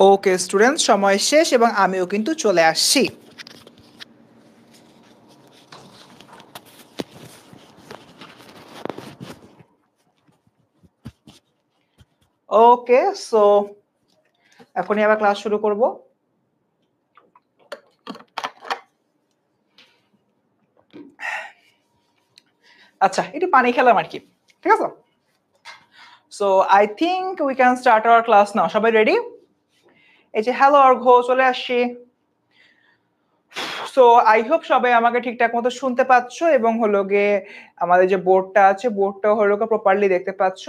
ওকে স্টুডেন্টস, সময় শেষ এবং আমিও কিন্তু চলে আসছি। ওকে, সো এখনই আবার ক্লাস শুরু করব। আচ্ছা, একটু পানি খেলাম আর কি, ঠিক আছে? So I think we can start our class now. সবাই রেডি? এই যে হ্যালো অর্ঘ, চলে আসছি। সো আই হোপ সবাই আমাকে ঠিকঠাক মতো শুনতে পাচ্ছ এবং হলো গিয়ে আমাদের যে বোর্ডটা আছে বোর্ডটা হলো গিয়ে প্রপারলি দেখতে পাচ্ছ।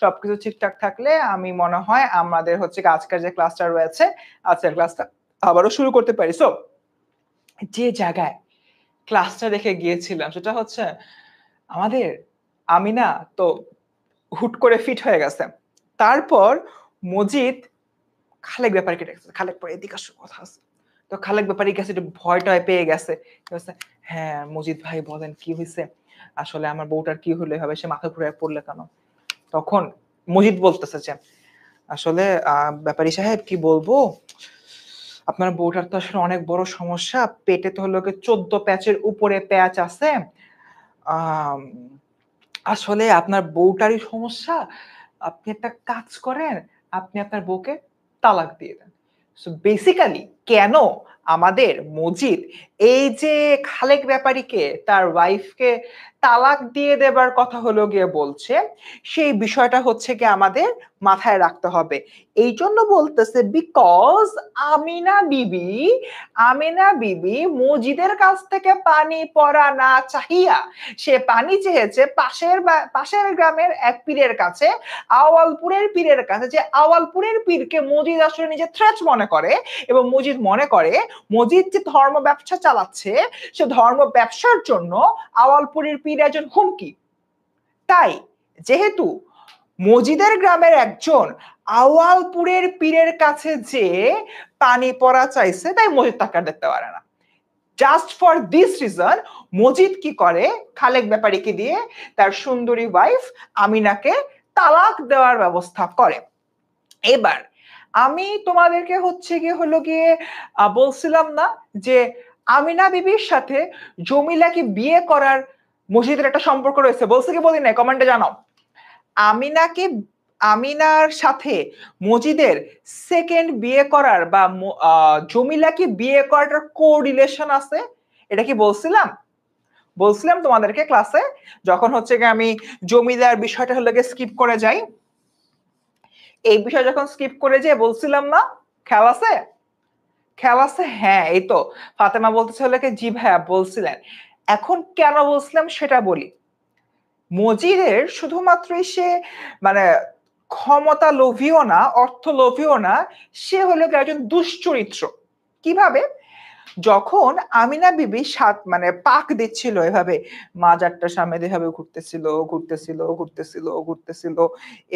সবকিছু ঠিকঠাক থাকলে আমি মনে হয় আমাদের হচ্ছে আজকের যে ক্লাসটা রয়েছে আজকের ক্লাসটা আবারও শুরু করতে পারি। সো যে জায়গায় ক্লাসটা দেখে গিয়েছিলাম সেটা হচ্ছে আমাদের আমিনা তো হুট করে ফিট হয়ে গেছে। তারপর মজিদ খালেক ব্যাপারীকে ডেকেছে। খালেক পরে এদিকে আসো, কথা আছে। তো খালেক ব্যাপারীর কাছে একটু ভয়টায় পেয়ে গেছে। হ্যাঁ মজিদ ভাই বলেন কি হয়েছে? আসলে আমার বউটার কি হলো এভাবে সে মাথা ঘুরে পড়লে কেন? তখন মজিদ বলতেছে যে আসলে ব্যাপারী সাহেব কি বলবো, আপনার বউটার তো আসলে অনেক বড় সমস্যা। পেটে তো হলো 14 প্যাচের উপরে প্যাচ আছে। আম, আসলে আপনার বউটারই সমস্যা। আপনি একটা কাজ করেন, আপনি আপনার বউকে তালাক দিয়ে দেন। সো বেসিক্যালি কেন আমাদের মজিদ এই যে খালেক ব্যাপারীকে তার ওয়াইফকে তালাক দিয়ে দেবার কথা হলো গিয়ে বলছে, সেই বিষয়টা হচ্ছে কি আমাদের মাথায় রাখতে হবে। এই জন্য বলতেছে বিকজ আমিনা বিবি মজিদের কাছ থেকে পানি পড়া না চাহিয়া সে পানি চেয়েছে পাশের গ্রামের এক পীরের কাছে, আওয়ালপুরের পীরের কাছে। যে আওয়ালপুরের পীরকে মজিদ আসলে নিজে থ্রেট মনে করে এবং মজিদ মনে করে মজিদ যে ধর্ম ব্যবসা চালাচ্ছে সে ধর্ম ব্যবসার জন্য আওয়ালপুরের পীর একজন হুমকি। তাই যেহেতু মজিদের গ্রামের একজন আওয়ালপুরের পীরের কাছে যে পানি পড়া চাইছে, তাই মজিদ তাকে দেখতে পারে না। Just for this reason Majid কি করে, খালেক ব্যাপারীকে দিয়ে তার সুন্দরী ওয়াইফ আমিনাকে তালাক দেওয়ার ব্যবস্থা করে। এবার আমি তোমাদেরকে হচ্ছে গিয়ে হলো গিয়ে বলছিলাম না যে আমিনা বিবির সাথে জমিলাকে বিয়ে করার মসজিদের একটা সম্পর্ক রয়েছে, বলছে কি বলি না কমেন্টে জানাও। আমিনাকে আমিনার সাথে মজিদের সেকেন্ড বিয়ে করার বা জমিলাকে বিয়ে করার কোরিলেশন আছে, এটা কি বলছিলাম তোমাদেরকে ক্লাসে যখন হচ্ছে গিয়ে আমি জমিলার বিষয়টা হলো গিয়ে স্কিপ করে যাই। এই বিষয় যখন স্কিপ করে যাই বলছিলাম না খেয়াল আছে? হ্যাঁ এই তো ফাতেমা বলতেছে হলো জি ভাইয়া বলছিলেন। এখন কেন বলছিলাম সেটা বলি। মজিদের শুধুমাত্রই সে মানে ক্ষমতা লোভীও না, অর্থ লোভীও না, সে হলো একজন দুশ্চরিত্র। কিভাবে? যখন আমিনা বিবি মানে পাক দিচ্ছিল এভাবে মাজারটার সামনে এভাবে ঘুরতেছিল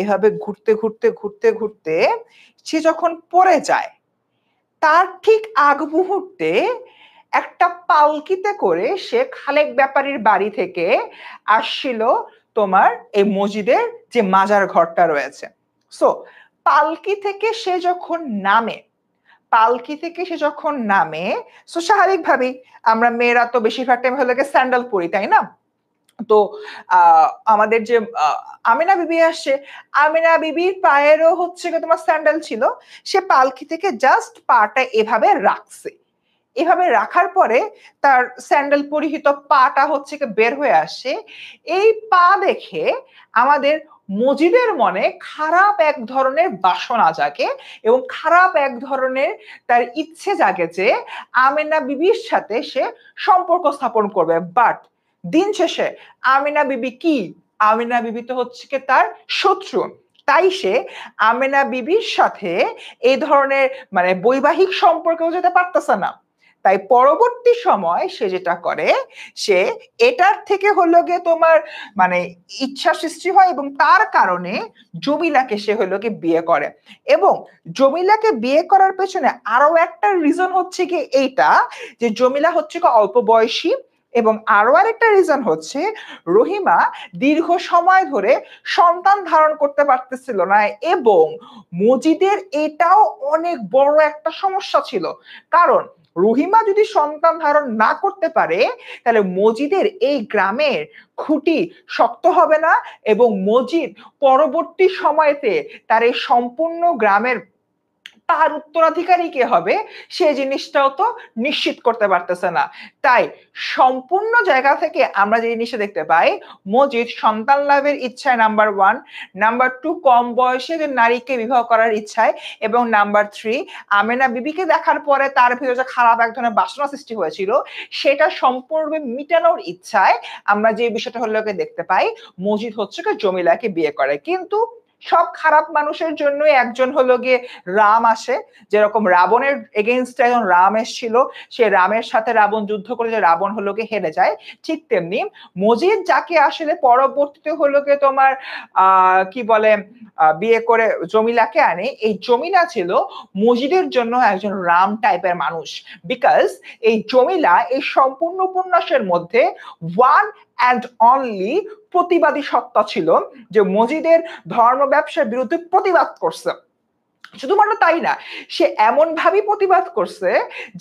এভাবে ঘুরতে সে যখন পড়ে যায়, তার ঠিক আগ মুহূর্তে একটা পালকিতে করে সে খালেক ব্যাপারীর বাড়ি থেকে আসছিল তোমার এই মসজিদের যে মাজার ঘরটা রয়েছে। সো পালকি থেকে সে যখন নামে সো স্বাভাবিকভাবেই আমরা মেয়েরা তো বেশিরভাগ টাইম হলে স্যান্ডেল পরি, তাই না? তো আমাদের যে আমিনা বিবি আসছে, আমিনা বিবির পায়েরও হচ্ছে তোমার স্যান্ডেল ছিল। সে পালকি থেকে জাস্ট পাটা এভাবে রাখছে। এভাবে রাখার পরে তার স্যান্ডেল পরিহিত পাটা হচ্ছে বের হয়ে আসে। এই পা দেখে আমাদের মজিদের মনে খারাপ এক ধরনের বাসনা জাগে এবং খারাপ এক ধরনের তার ইচ্ছে জাগে যে আমিনা বিবির সাথে সে সম্পর্ক স্থাপন করবে। বাট দিন শেষে আমিনা বিবি তো হচ্ছে তার শত্রু। তাই সে আমিনা বিবির সাথে এই ধরনের মানে বৈবাহিক সম্পর্কেও যেতে পারতেছে না। তাই পরবর্তী সময় সে যেটা করে, সে এটার থেকে হলো গিয়ে তোমার মানে ইচ্ছা সৃষ্টি হয় এবং তার কারণে জমিলাকে সে হলো গিয়ে বিয়ে করে। এবং জমিলাকে বিয়ে করার পেছনে আরো একটা রিজন হচ্ছে কি এইটা, যে জমিলা হচ্ছে অল্প বয়সী এবং আরো আরেকটা রিজন হচ্ছে রহিমা দীর্ঘ সময় ধরে সন্তান ধারণ করতে পারতেছিল না এবং মজিদের এটাও অনেক বড় একটা সমস্যা ছিল। কারণ রহিমা যদি সন্তান ধারণ না করতে পারে তাহলে মজিদের এই গ্রামের খুঁটি শক্ত হবে না এবং মজিদ পরবর্তী সময়তে তার এই সম্পূর্ণ গ্রামের তার উত্তরাধিকারী কে হবে সে জিনিসটাও তো নিশ্চিত করতে পারতেছে না। তাই সম্পূর্ণ জায়গা থেকে আমরা যে জিনিসটা দেখতে পাই, মজিদ সন্তান লাভের ইচ্ছায় নাম্বার 1, নাম্বার 2 কম বয়সে যে নারীকে বিবাহ করার ইচ্ছায়, এবং নাম্বার 3 আমেনা বিবিকে দেখার পরে তার ভিতরে যে খারাপ এক ধরনের বাসনা সৃষ্টি হয়েছিল সেটা সম্পূর্ণরূপে মিটানোর ইচ্ছায় আমরা যে বিষয়টা হলো দেখতে পাই, মজিদ হচ্ছে জমিলাকে বিয়ে করে। কিন্তু সব খারাপ মানুষের জন্যই একজন হলো গিয়ে রাম আসে। যেরকম রাবণের এগেইনস্টে একজন রাম এসেছিল, সে রামের সাথে রাবণ যুদ্ধ করে যে রাবণ হলো গিয়ে হেরে যায়, ঠিক তেমনি মজিদ যাকে আসলে পরবর্তীতে হলো গিয়ে তোমার কি বলে বিয়ে করে জমিলাকে আনে, এই জমিলা ছিল মজিদের জন্য একজন রাম টাইপের মানুষ। বিকজ এই জমিলা এই সম্পূর্ণ উপন্যাসের মধ্যে ওয়ান অ্যান্ড অনলি প্রতিবাদী সত্তা ছিল, যে মজিদের ধর্ম ব্যবসার বিরুদ্ধে প্রতিবাদ করছে। শুধুমাত্র তাই না, সে এমন ভাবে প্রতিবাদ করছে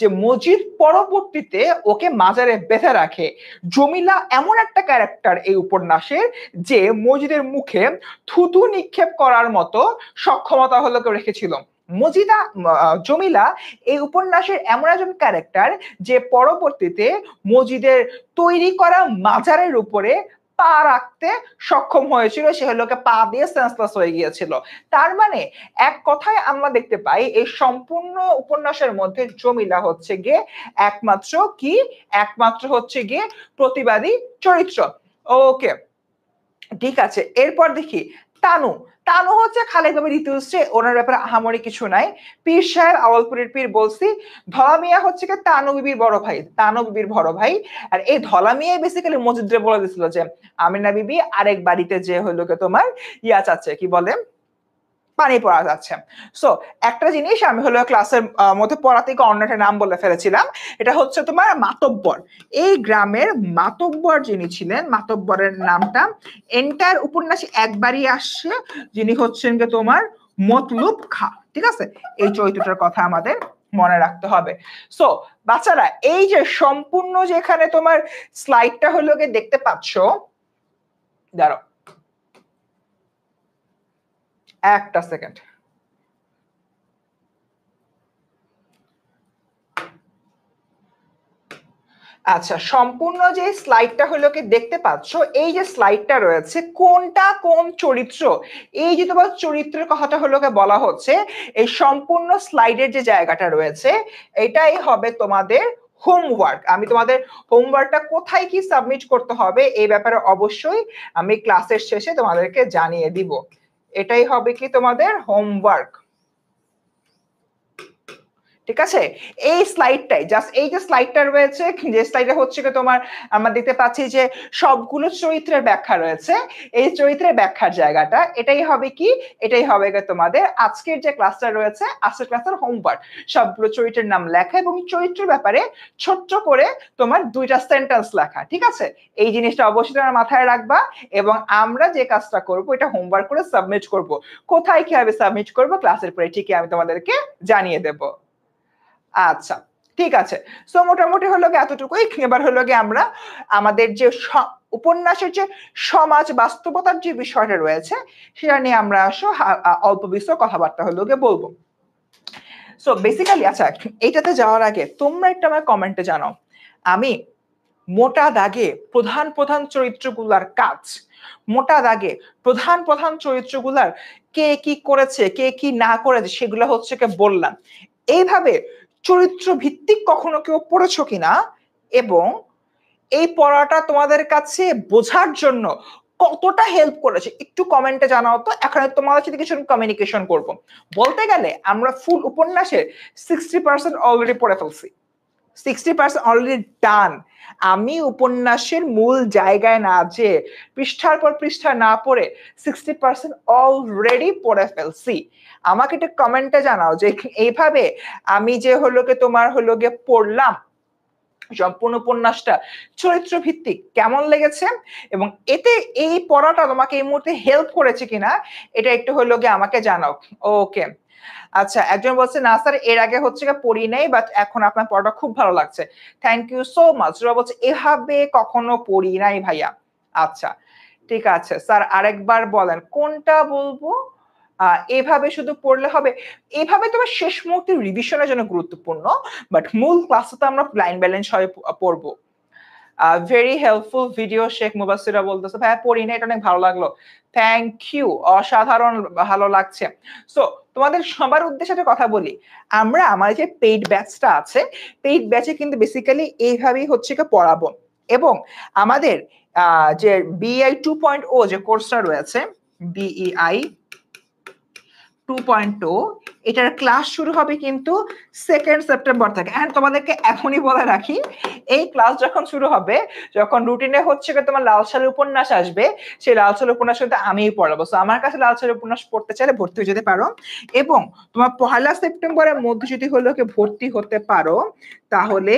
যে মজিদ পরবর্তীতে ওকে মাজারে বেঁধে রাখে। জমিলা এমন একটা ক্যারেক্টার এই উপন্যাসের যে মজিদের মুখে থুতু নিক্ষেপ করার মতো সক্ষমতা হলো রেখেছিল। জমিলা এই উপন্যাসের এমন একজন ক্যারেক্টার যে পরবর্তীতে মজিদের তৈরি করা মাজারের উপরে পা রাখতে সক্ষম হয়েছিল, সে হলো পা দিয়ে সেন্সলেস হয়ে গিয়েছিল। তার মানে এক কথায় আমরা দেখতে পাই এই সম্পূর্ণ উপন্যাসের মধ্যে জমিলা হচ্ছে গিয়ে একমাত্র হচ্ছে গিয়ে প্রতিবাদী চরিত্র। ওকে, ঠিক আছে। এরপর দেখি তানু। তানু হচ্ছে খালেক বাবু ঋতুশ্রী, ওনার ব্যাপারে আহামরি কিছু নাই। পীর সাহেব আওয়ালপুরের পীর বলছি। ধলা মিয়া হচ্ছে কি তানু বিবির বড় ভাই। আর এই ধলা মিয়াই বেসিক্যালি মজিদরে বলে দিছিল যে আমিনা বিবি আরেক বাড়িতে যে হলো তোমার চাচ্ছে, কি বলে, পানি পড়া যাচ্ছে। সো একটা জিনিস আমি হলো ক্লাসের মধ্যে পড়াতে অন্য একটা নাম বলে ফেলেছিলাম, এটা হচ্ছে তোমার মাতব্বর। এই গ্রামের মাতব্বর যিনি ছিলেন, মাতব্বরের নামটা এন্টার উপন্যাসে একবারই আসছে, যিনি হচ্ছেন তোমার মতলুব খা। ঠিক আছে, এই চরিত্রটার কথা আমাদের মনে রাখতে হবে। সো বাচ্চারা, এই যে সম্পূর্ণ যেখানে তোমার স্লাইডটা হলো দেখতে পাচ্ছ, দাঁড়াও একটা সেকেন্ড। আচ্ছা, সম্পূর্ণ যে স্লাইডটা হলো দেখতে পাচ্ছ, এই যে স্লাইডটা রয়েছে কোনটা কোন চরিত্র, এই যে তোমার চরিত্রের কথাটা হলো বলা হচ্ছে, এই সম্পূর্ণ স্লাইডের যে জায়গাটা রয়েছে এটাই হবে তোমাদের হোমওয়ার্ক। আমি তোমাদের হোমওয়ার্কটা কোথায় কি সাবমিট করতে হবে এই ব্যাপারে অবশ্যই আমি ক্লাসের শেষে তোমাদেরকে জানিয়ে দিব। এটাই হবে কি তোমাদের হোমওয়ার্ক। ঠিক আছে, এই স্লাইডটাই জাস্ট, এই যে স্লাইডটা রয়েছে, যে স্লাইডে হচ্ছে কি তোমার আমরা দেখতে পাচ্ছি যে সবগুলো চরিত্রের ব্যাখ্যা রয়েছে, এই চরিত্রের ব্যাখ্যার জায়গাটা এটাই হবে কি, এটাই হবে তোমাদের আজকের যে ক্লাসটা রয়েছে, আজকের ক্লাসের হোমওয়ার্ক। সবগুলো চরিত্রের নাম লেখা এবং চরিত্রের ব্যাপারে ছোট্ট করে তোমার 2টা সেন্টেন্স লেখা। ঠিক আছে, এই জিনিসটা অবশ্যই তোমার মাথায় রাখবা এবং আমরা যে কাজটা করব এটা হোমওয়ার্ক করে সাবমিট করব। কোথায় কিভাবে সাবমিট করব ক্লাসের পরে ঠিকই আমি তোমাদেরকে জানিয়ে দেবো। আচ্ছা, ঠিক আছে। সো মোটামুটি হলো এতটুকুই। এবার হলো আমরা আমাদের যে উপন্যাসের যে সমাজ বাস্তবতার যে বিষয়টা রয়েছে সেটা নিয়ে আমরা অল্প বিস্তর কথাবার্তা হলো বলবো। সো বেসিক্যালি আচ্ছা, এইটাতে যাওয়ার আগে তোমরা একটু আমার কমেন্টে জানাও, আমি মোটা দাগে প্রধান প্রধান চরিত্রগুলার কাজ, মোটা দাগে প্রধান চরিত্রগুলার কে কি করেছে কে কি না করেছে সেগুলো হচ্ছে বললাম। এইভাবে চরিত্র ভিত্তিক কখনো কেউ পড়েছো কিনা এবং এই পড়াটা তোমাদের কাছে বোঝার জন্য কতটা হেল্প করেছে একটু কমেন্টে জানাও তো। এখানে তোমাদের সাথে কিছু কমিউনিকেশন করব। বলতে গেলে আমরা ফুল উপন্যাসের 60% অলরেডি পড়ে ফেলছি, 60% অলরেডি ডান। আমি উপন্যাসের মূল জায়গায় না যে পৃষ্ঠার পর পৃষ্ঠা না পড়ে 60% অলরেডি পড়ে ফেলছি। আমাকে একটু কমেন্টে জানাও যে এইভাবে আমি যে তোমার পড়লাম সম্পূর্ণ উপন্যাসটা চরিত্র ভিত্তিক কেমন লেগেছে এবং এতে এই পড়াটা তোমাকে এই মুহূর্তে হেল্প করেছে কিনা এটা একটু হলো গিয়ে আমাকে জানাও। ওকে। আচ্ছা, একজন বলছে না স্যার এর আগে হচ্ছে গিয়ে পড়ি নাই বাট এখন আপনার পড়াটা খুব ভালো লাগছে। Thank you so much. ওরা বলছে এভাবে কখনো পড়ি নাই ভাইয়া। আচ্ছা, ঠিক আছে। স্যার আরেকবার বলেন কোনটা বলবো? এভাবে শুধু পড়লে হবে? এভাবে তোমার শেষ মুহূর্তে রিভিশনের জন্য গুরুত্বপূর্ণ। বাট মূল ক্লাসে তো আমরা লাইন বাই লাইন সবাই পড়বো। ভেরি হেল্পফুল ভিডিও শেখ মুবাসসিরা বলতেছে ভাইয়া পড়ি না এটা অনেক ভালো লাগলো। থ্যাংক ইউ, অসাধারণ ভালো লাগছে। সো তোমাদের সবার উদ্দেশ্যে একটা কথা বলি, আমরা আমার যে পেইড ব্যাচটা আছে, পেইড ব্যাচে কিন্তু বেসিক্যালি এইভাবেই হচ্ছে কি পড়াবো এবং আমাদের যে বিআই 2.0 যে কোর্সটা রয়েছে, বিইআই 2.0 এটার ক্লাস শুরু হবে কিন্তু 2 সেপ্টেম্বর থেকে। এন্ড তোমাদেরকে এখনই বলে রাখি, এই ক্লাস যখন শুরু হবে, যখন রুটিনে হচ্ছে তোমার লাল সালের উপন্যাস আসবে, সেই লাল সালের উপন্যাস কিন্তু আমিই পড়াবো। সো আমার কাছে লাল সালের উপন্যাস পড়তে চাইলে ভর্তি হয়ে যেতে পারো এবং তোমার 1 সেপ্টেম্বরের মধ্যে যদি হলো কি ভর্তি হতে পারো, তাহলে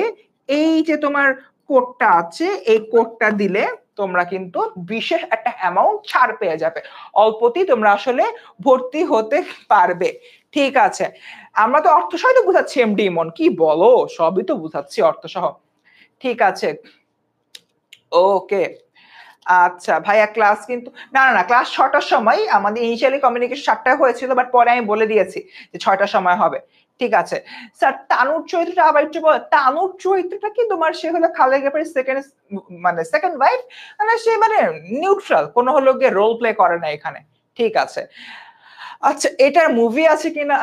এই যে তোমার কোডটা আছে, এই কোডটা দিলে তোমরা কিন্তু বিশেষ একটা অ্যামাউন্ট ছাড় পেয়ে যাবে। অল্পতেই তোমরা আসলে ভর্তি হতে পারবে। ঠিক আছে, আমরা তো অর্থসহ তো বুঝাচ্ছি এমডি ইমন, কি বলো, সবই তো বুঝাচ্ছি অর্থসহ। ঠিক আছে, ওকে। আচ্ছা ভাইয়া ক্লাস কিন্তু না না না ক্লাস 6টার সময়, আমাদের ইনিশিয়ালি কমিউনিকেশন 7টায় হয়েছিল বাট পরে আমি বলে দিয়েছি যে 6টার সময় হবে। ঠিক আছে স্যার, তানুর চরিত্রটা আবার একটু বল। তানুর চরিত্রটা কি তোমার, সে হলো খালেদ গ্যাপারের সেকেন্ড মানে সেকেন্ড ওয়াইফ, মানে সে মানে নিউট্রাল, কোনো হলো গিয়ে রোল প্লে করে না এখানে। ঠিক আছে, আচ্ছা এটার মুভি আছে কিনা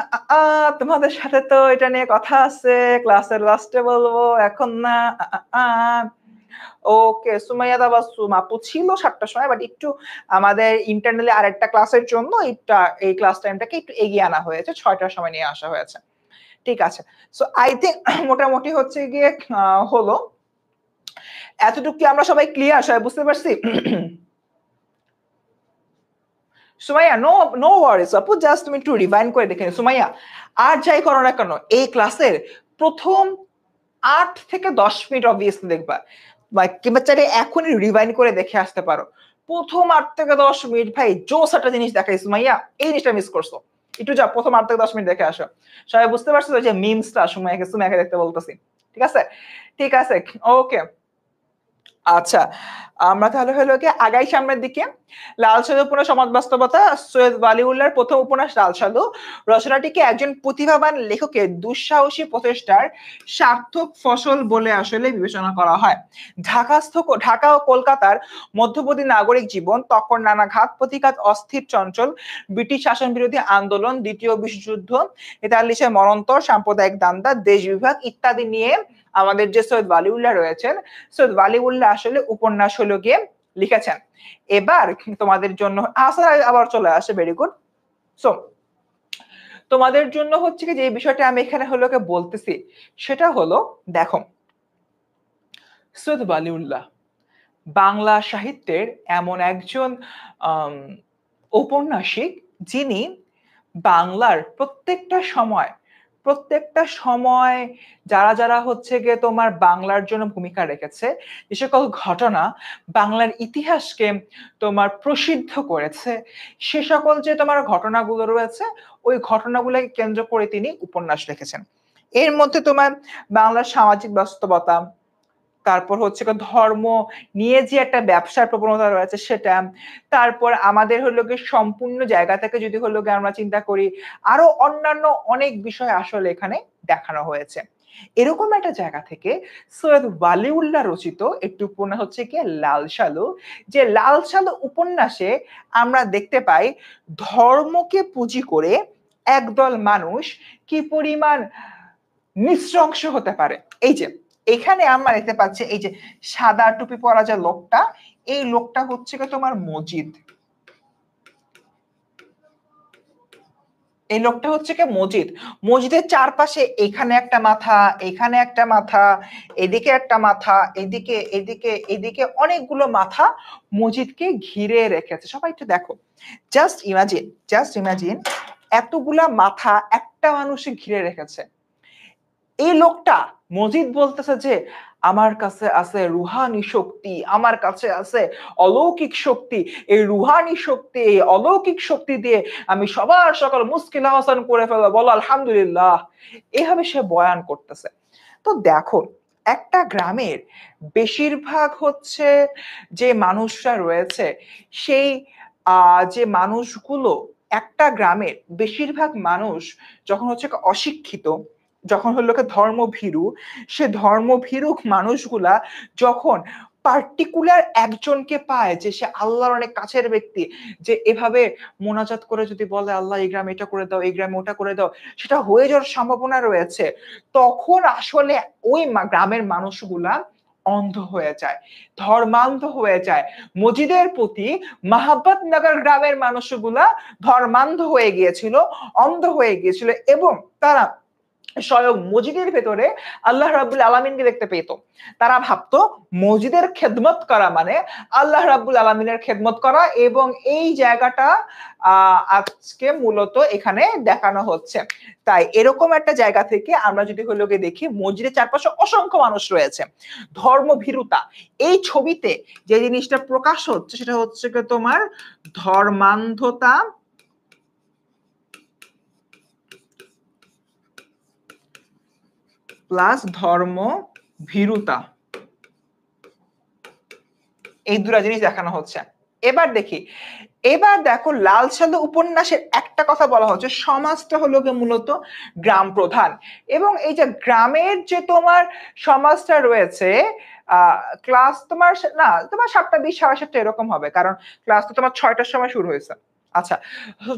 তোমাদের সাথে তো এটা নিয়ে কথা আছে, ক্লাসের লাস্টে বলবো, এখন না। ওকে, সুমাইয়া তাবাসসুম আপু ছিল 7টার সময় বাট একটু আমাদের ইন্টারনালি আরেকটা ক্লাসের জন্য এই ক্লাস টাইমটাকে একটু এগিয়ে আনা হয়েছে, 6টার সময় নিয়ে আসা হয়েছে। ঠিক আছে, সো আই থিঙ্ক মোটামুটি হচ্ছে গিয়ে হলো এতটুকু। কি আমরা সবাই ক্লিয়ার, সবাই বুঝতে পারছি? সুমাইয়া নো নো ওয়ারিস আপু, জাস্ট তুমি একটু রিভাইন্ড করে দেখে নিও সুমাইয়া। আর যাই করো না কেন, এই ক্লাসের প্রথম 8 থেকে 10 মিনিট অবভিয়াসলি দেখবা, কিংবা চাইলে এখনই রিভাইন্ড করে দেখে আসতে পারো। প্রথম 8 থেকে 10 মিনিট ভাই জোস একটা জিনিস দেখাই সুমাইয়া, এই জিনিসটা মিস করছো। একটু যা প্রথম 8 থেকে 10 মিনিট দেখে আসো। সবাই বুঝতে পারছো যে মিমসটা সুমাইয়াকে দেখতে বলতেছি। ঠিক আছে, ঠিক আছে, ওকে। আচ্ছা, আমরা তাহলে হলো কি আগাই সামনের দিকে। লাল সাধু উপন্যাস সমাজ বাস্তবতা, সৈয়দ ওয়ালিউল্লাহর প্রথম উপন্যাস লাল সাধু। রচনাটিকে একজন প্রতিভাবান লেখকের দুঃসাহসী প্রচেষ্টার সার্থক ফসল বলে আসলে বিবেচনা করা হয়। ঢাকা ও কলকাতার মধ্যবর্তী নাগরিক জীবন, তখন নানা ঘাত প্রতিঘাত, অস্থির চঞ্চল ব্রিটিশ শাসন বিরোধী আন্দোলন, দ্বিতীয় বিশ্বযুদ্ধ, ৪৩-এর মরন্তর সাম্প্রদায়িক দাঙ্গা, দেশ বিভাগ ইত্যাদি নিয়ে আমাদের যে সৈয়দ ওয়ালিউল্লাহ রয়েছেন, সৈয়দ ওয়ালিউল্লাহ আসলে উপন্যাস হলো গিয়ে লিখেছেন। এবার তোমাদের জন্য আবার চলে আসে, ভেরি গুড। সো তোমাদের জন্য হচ্ছে কি যে বিষয়টা আমি এখানে হলো বলতেছি, সেটা হলো দেখো, সৈয়দ ওয়ালিউল্লাহ বাংলা সাহিত্যের এমন একজন ঔপন্যাসিক, যিনি বাংলার প্রত্যেকটা সময় যারা যারা হচ্ছে গিয়ে তোমার বাংলার জন্য ভূমিকা রেখেছে, যে সকল ঘটনা বাংলার ইতিহাসকে তোমার প্রসিদ্ধ করেছে, সে সকল যে তোমার ঘটনাগুলো রয়েছে, ওই ঘটনাগুলোকে কেন্দ্র করে তিনি উপন্যাস লিখেছেন। এর মধ্যে তোমার বাংলার সামাজিক বাস্তবতা, তারপর হচ্ছে ধর্ম নিয়ে যে একটা ব্যবসার প্রবণতা রয়েছে সেটা, তারপর আমাদের হলো গিয়ে সম্পূর্ণ জায়গা থেকে যদি হলো গিয়ে আমরা চিন্তা করি, আরো অন্যান্য অনেক বিষয় আসলে এখানে দেখানো হয়েছে। এরকম একটা জায়গা থেকে সৈয়দ ওয়ালিউল্লাহ রচিত একটি উপন্যাস হচ্ছে কি লাল সালু, যে লাল সালু উপন্যাসে আমরা দেখতে পাই ধর্মকে পুঁজি করে একদল মানুষ কি পরিমাণ নৃশংস হতে পারে। এই যে এখানে আমরা দেখতে পাচ্ছি, এই যে সাদা টুপি পরা যে লোকটা, এই লোকটা হচ্ছে তোমার মজিদ। এই লোকটা হচ্ছে কি মজিদ। মসজিদের চারপাশে এখানে একটা মাথা, এখানে একটা মাথা, এদিকে একটা মাথা, এদিকে এদিকে এদিকে অনেকগুলো মাথা মসজিদকে ঘিরে রেখেছে। সবাই একটু দেখো, জাস্ট ইমাজিন এতগুলা মাথা একটা মানুষে ঘিরে রেখেছে। এই লোকটা মজিদ বলতেছে যে আমার কাছে আছে রুহানি শক্তি, আমার কাছে আছে অলৌকিক শক্তি। এই রুহানি শক্তি, এই অলৌকিক শক্তি দিয়ে আমি সবার সকল মুশকিল আসান করে ফেলবো, বলো আলহামদুলিল্লাহ। এভাবে সে বয়ান করতেছে। তো দেখো, একটা গ্রামের বেশিরভাগ হচ্ছে যে মানুষরা রয়েছে, সেই যে মানুষগুলো, একটা গ্রামের বেশিরভাগ মানুষ যখন হচ্ছে অশিক্ষিত, যখন হলো ধর্মভীরু, সে ধর্মভীরু মানুষগুলা যখন পার্টিকুলার একজনকে পায় যে সে আল্লাহর অনেক কাছের ব্যক্তি, যে এভাবে মোনাজাত করে যদি বলে আল্লাহ এই গ্রামে এটা করে দাও, এই গ্রামে ওটা করে দাও, সেটা হয়ে যাওয়ার সম্ভাবনা রয়েছে, তখন আসলে ওই গ্রামের মানুষগুলা অন্ধ হয়ে যায়, ধর্মান্ধ হয়ে যায়। মসজিদের প্রতি মাহাব্বত নগর গ্রামের মানুষগুলা ধর্মান্ধ হয়ে গিয়েছিল, অন্ধ হয়ে গিয়েছিল, এবং তারা স্বয়ং মসজিদের ভেতরে আল্লাহ রাব্বুল আলামিনকে দেখতে পেত। তারা ভাবতো মসজিদের খেদমত করা মানে আল্লাহ রাব্বুল আলামিনের খেদমত করা, এবং এই জায়গাটা আজকে মূলত এখানে দেখানো হচ্ছে। তাই এরকম একটা জায়গা থেকে আমরা যদি হলো গিয়ে দেখি, মসজিদের চারপাশে অসংখ্য মানুষ রয়েছে, ধর্মভীরুতা। এই ছবিতে যে জিনিসটা প্রকাশ হচ্ছে সেটা হচ্ছে তোমার ধর্মান্ধতা প্লাস ধর্ম ভীরুতা, এই দুটো জিনিস দেখানো হচ্ছে। এবার দেখি, এবার দেখো লাল সালু উপন্যাসের একটা কথা বলা হচ্ছে, সমাজটা হলো মূলত গ্রাম প্রধান, এবং এই যে গ্রামের যে তোমার সমাজটা রয়েছে, ক্লাস তোমার না তোমার 7:20 7:30 এরকম হবে, কারণ ক্লাস তো তোমার 6টার সময় শুরু হয়েছে। আচ্ছা,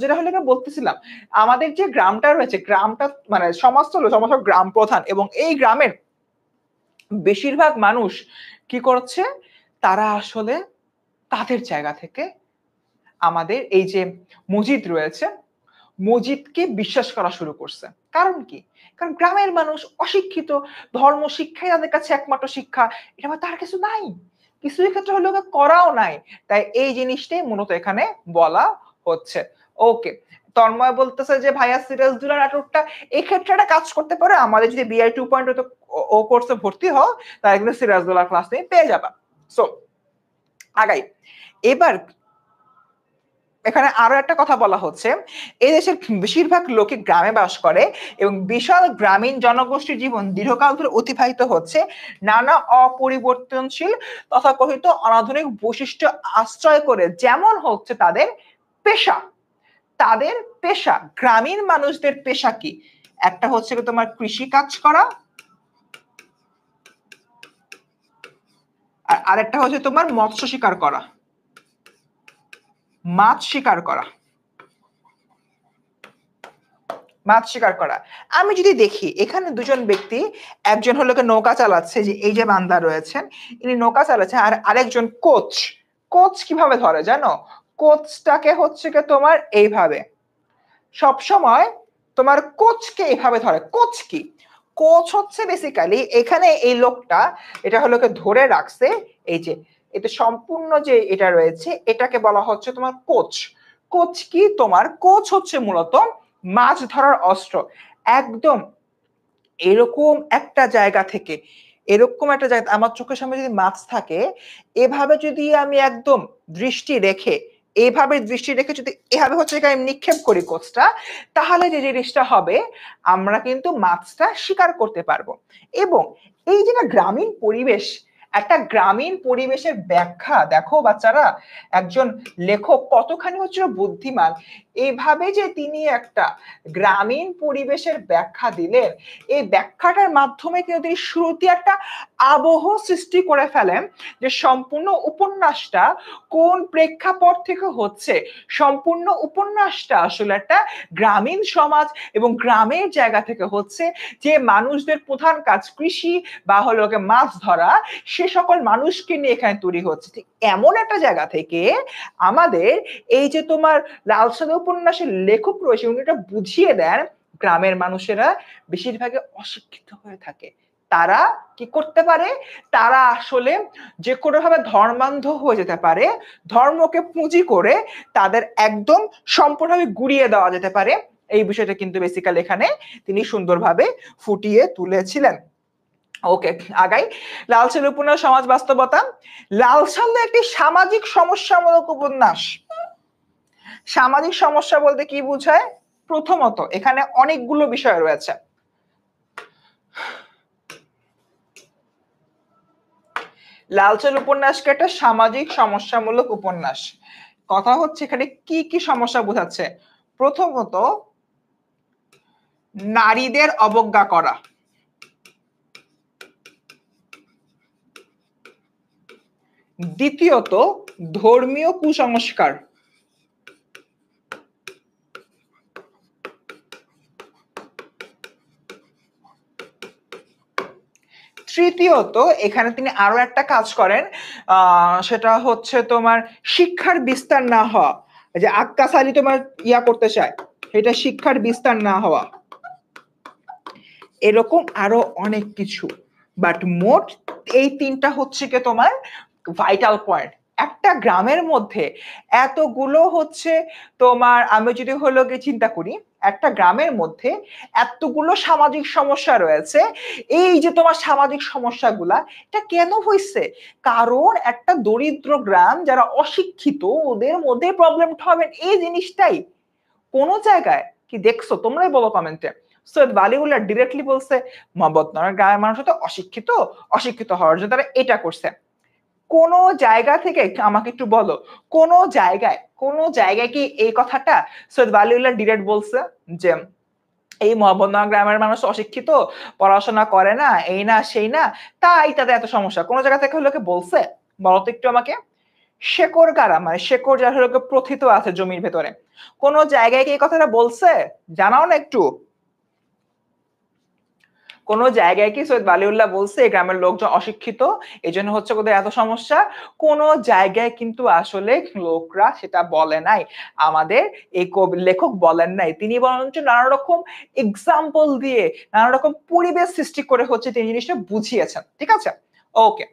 যেটা হলো বলতেছিলাম, আমাদের যে গ্রামটা রয়েছে, গ্রামটা মানে সমাজটা হলো সমাজ গ্রাম প্রধান, এবং এই গ্রামের বেশিরভাগ মানুষ কি করছে, তারা আসলে তাদের জায়গা থেকে আমাদের এই যে মসজিদ রয়েছে, মসজিদকে বিশ্বাস করা শুরু করছে। কারণ কি? কারণ গ্রামের মানুষ অশিক্ষিত, ধর্ম শিক্ষাই তাদের কাছে একমাত্র শিক্ষা, এটা তার কিছু নাই, কিছু ক্ষেত্রে হলো করাও নাই। তাই এই জিনিসটাই মূলত এখানে বলা হচ্ছে। ওকে, তন্ময় বলতেছে যে ভাইয়া সিরাজদৌল্লা নাটকটা এই ক্ষেত্রে একটা কাজ করতে পারে, আমাদের যদি বিআই 2.0 ও কোর্সে ভর্তি হও তাহলে কিন্তু সিরাজদৌল্লা ক্লাস তুমি পেয়ে যাবা। সো আগাই। এবার এখানে আরো একটা কথা বলা হচ্ছে, এই দেশের বেশিরভাগ লোকে গ্রামে বাস করে, এবং বিশাল গ্রামীণ জনগোষ্ঠীর জীবন দীর্ঘকাল ধরে অতিবাহিত হচ্ছে নানা অপরিবর্তনশীল তথাকথিত অনাধুনিক বৈশিষ্ট্য আশ্রয় করে, যেমন হচ্ছে তাদের পেশা। তাদের পেশা, গ্রামীণ মানুষদের পেশা কি? একটা হচ্ছে তোমার কৃষি কাজ করা, আর আরেকটা হচ্ছে তোমার মৎস্য শিকার করা, মাছ শিকার করা, মাছ শিকার করা। আমি যদি দেখি এখানে দুজন ব্যক্তি, একজন হলো নৌকা চালাচ্ছে, যে এই যে বান্দা রয়েছেন ইনি নৌকা চালাচ্ছেন, আর আরেকজন কোচ। কোচ কিভাবে ধরে জানো? কোচটাকে হচ্ছে তোমার এইভাবে, সব সময় তোমার কোচকে এইভাবে ধরে। কোচ কি? কোচ হচ্ছে বেসিক্যালি এখানে এই লোকটা এটা হলো ধরে রাখছে, এই যে এটা সম্পূর্ণ যে এটা রয়েছে এটাকে বলা হচ্ছে তোমার কোচ। কোচ কি? তোমার কোচ হচ্ছে মূলত মাছ ধরার অস্ত্র। একদম এরকম একটা জায়গা থেকে, এরকম একটা জায়গা, আমার চোখের সামনে যদি মাছ থাকে, এভাবে যদি আমি একদম দৃষ্টি রেখে, এইভাবে দৃষ্টি রেখে যদি এভাবে হচ্ছে আমি নিক্ষেপ করি কোচটা, তাহলে যে জিনিসটা হবে, আমরা কিন্তু মাছটা শিকার করতে পারবো। এবং এই যে গ্রামীণ পরিবেশ, একটা গ্রামীণ পরিবেশের ব্যাখ্যা দেখো বাচ্চারা, একজন লেখক কতখানি হচ্ছে বুদ্ধিমান, এইভাবে যে তিনি একটা গ্রামীণ পরিবেশের ব্যাখ্যা দিলেন, এই ব্যাখ্যাটার মাধ্যমে কিন্তু তিনি শুরুতে একটা আবহ সৃষ্টি করে ফেলেন, যে সম্পূর্ণ উপন্যাসটা কোন প্রেক্ষাপট থেকে হচ্ছে। সম্পূর্ণ উপন্যাসটা আসলে একটা গ্রামীণ সমাজ এবং গ্রামের জায়গা থেকে হচ্ছে, যে মানুষদের প্রধান কাজ কৃষি বা হলো মাছ ধরা, সে সকল মানুষকে নিয়ে এখানে তৈরি হচ্ছে। ঠিক এমন একটা জায়গা থেকে আমাদের এই যে তোমার লাল সাদা উপন্যাসের লেখক রয়েছে, উনি এটা বুঝিয়ে দেন গ্রামের মানুষেরা বেশিরভাগে অশিক্ষিত হয়ে থাকে। তারা কি করতে পারে? তারা আসলে যে কোনো ভাবে ধর্মান্ধ হয়ে যেতে পারে, ধর্মকে পুঁজি করে তাদের একদম সম্পূর্ণভাবে গুড়িয়ে দেওয়া যেতে পারে। এই বিষয়টা কিন্তু বেসিক্যালি এখানে তিনি সুন্দরভাবে ফুটিয়ে তুলেছিলেন। ওকে, আগাই। লাল সাল উপন্যাস সমাজ বাস্তবতা। লাল সাল একটি সামাজিক সমস্যামূলক উপন্যাস। সামাজিক সমস্যা বলতে কি বোঝায়? প্রথমত এখানে অনেকগুলো বিষয় রয়েছে। লাল সাল উপন্যাসকে একটা সামাজিক সমস্যামূলক উপন্যাস। কথা হচ্ছে এখানে কি কি সমস্যা বোঝাচ্ছে? প্রথমত নারীদের অবজ্ঞা করা, দ্বিতীয়ত ধর্মীয় কুসংস্কার, তৃতীয়ত এখানে তিনি আরো একটা কাজ করেন, সেটা হচ্ছে তোমার শিক্ষার বিস্তার না হওয়া, যে আক্কাস আলী তোমার ইয়া করতে চায়, এটা শিক্ষার বিস্তার না হওয়া, এরকম আরো অনেক কিছু। বাট মোট এই তিনটা হচ্ছে কি তোমার ভাইটাল পয়েন্ট। একটা গ্রামের মধ্যে এতগুলো হচ্ছে তোমার, আমি যদি হলো কি চিন্তা করি, একটা গ্রামের মধ্যে এতগুলো সামাজিক সমস্যা রয়েছে, এই যে তোমার সামাজিক সমস্যাগুলা এটা কেন হয়েছে? কারণ একটা দরিদ্র গ্রাম যারা অশিক্ষিত ওদের মধ্যে প্রবলেমটা হবে, এই জিনিসটাই কোন জায়গায় কি দেখছো? তোমরাই বলো কমেন্টে। সৈয়দ ওয়ালিউল্লাহ ডিরেক্টলি বলছে মহব্বতনগর গ্রামের মানুষ তো অশিক্ষিত, অশিক্ষিত হওয়ার জন্য তারা এটা করছে। কোন জায়গা থেকে আমাকে একটু বলো, কোন জায়গায় কি এই কথাটা সৈয়দ ওয়ালিউল্লাহ ডিরেক্ট বলছে যে এই মহব্বতনগর গ্রামের মানুষ অশিক্ষিত, পড়াশোনা করে না, এই না সেই না, তাই তাদের এত সমস্যা? কোন জায়গা থেকে হলো কি বলছে? বলো তো একটু আমাকে। শেকড় কারা, মানে শেকড় যার হলো প্রথিত আছে জমির ভেতরে, কোন জায়গায় কি এই কথাটা বলছে? জানাও না একটু। কোন জায়গায় কি সৈয়দ ওয়ালিউল্লাহ বলছে এই গ্রামের লোকজন অশিক্ষিত, এই জন্য হচ্ছে ওদের এত সমস্যা? কোন জায়গায় কিন্তু আসলে লোকরা সেটা বলে নাই, আমাদের এই লেখক বলেন নাই। তিনি বরঞ্চ নানা রকম এক্সাম্পল দিয়ে, নানা রকম পরিবেশ সৃষ্টি করে হচ্ছে তিনি জিনিসটা বুঝিয়েছেন। ঠিক আছে, ওকে,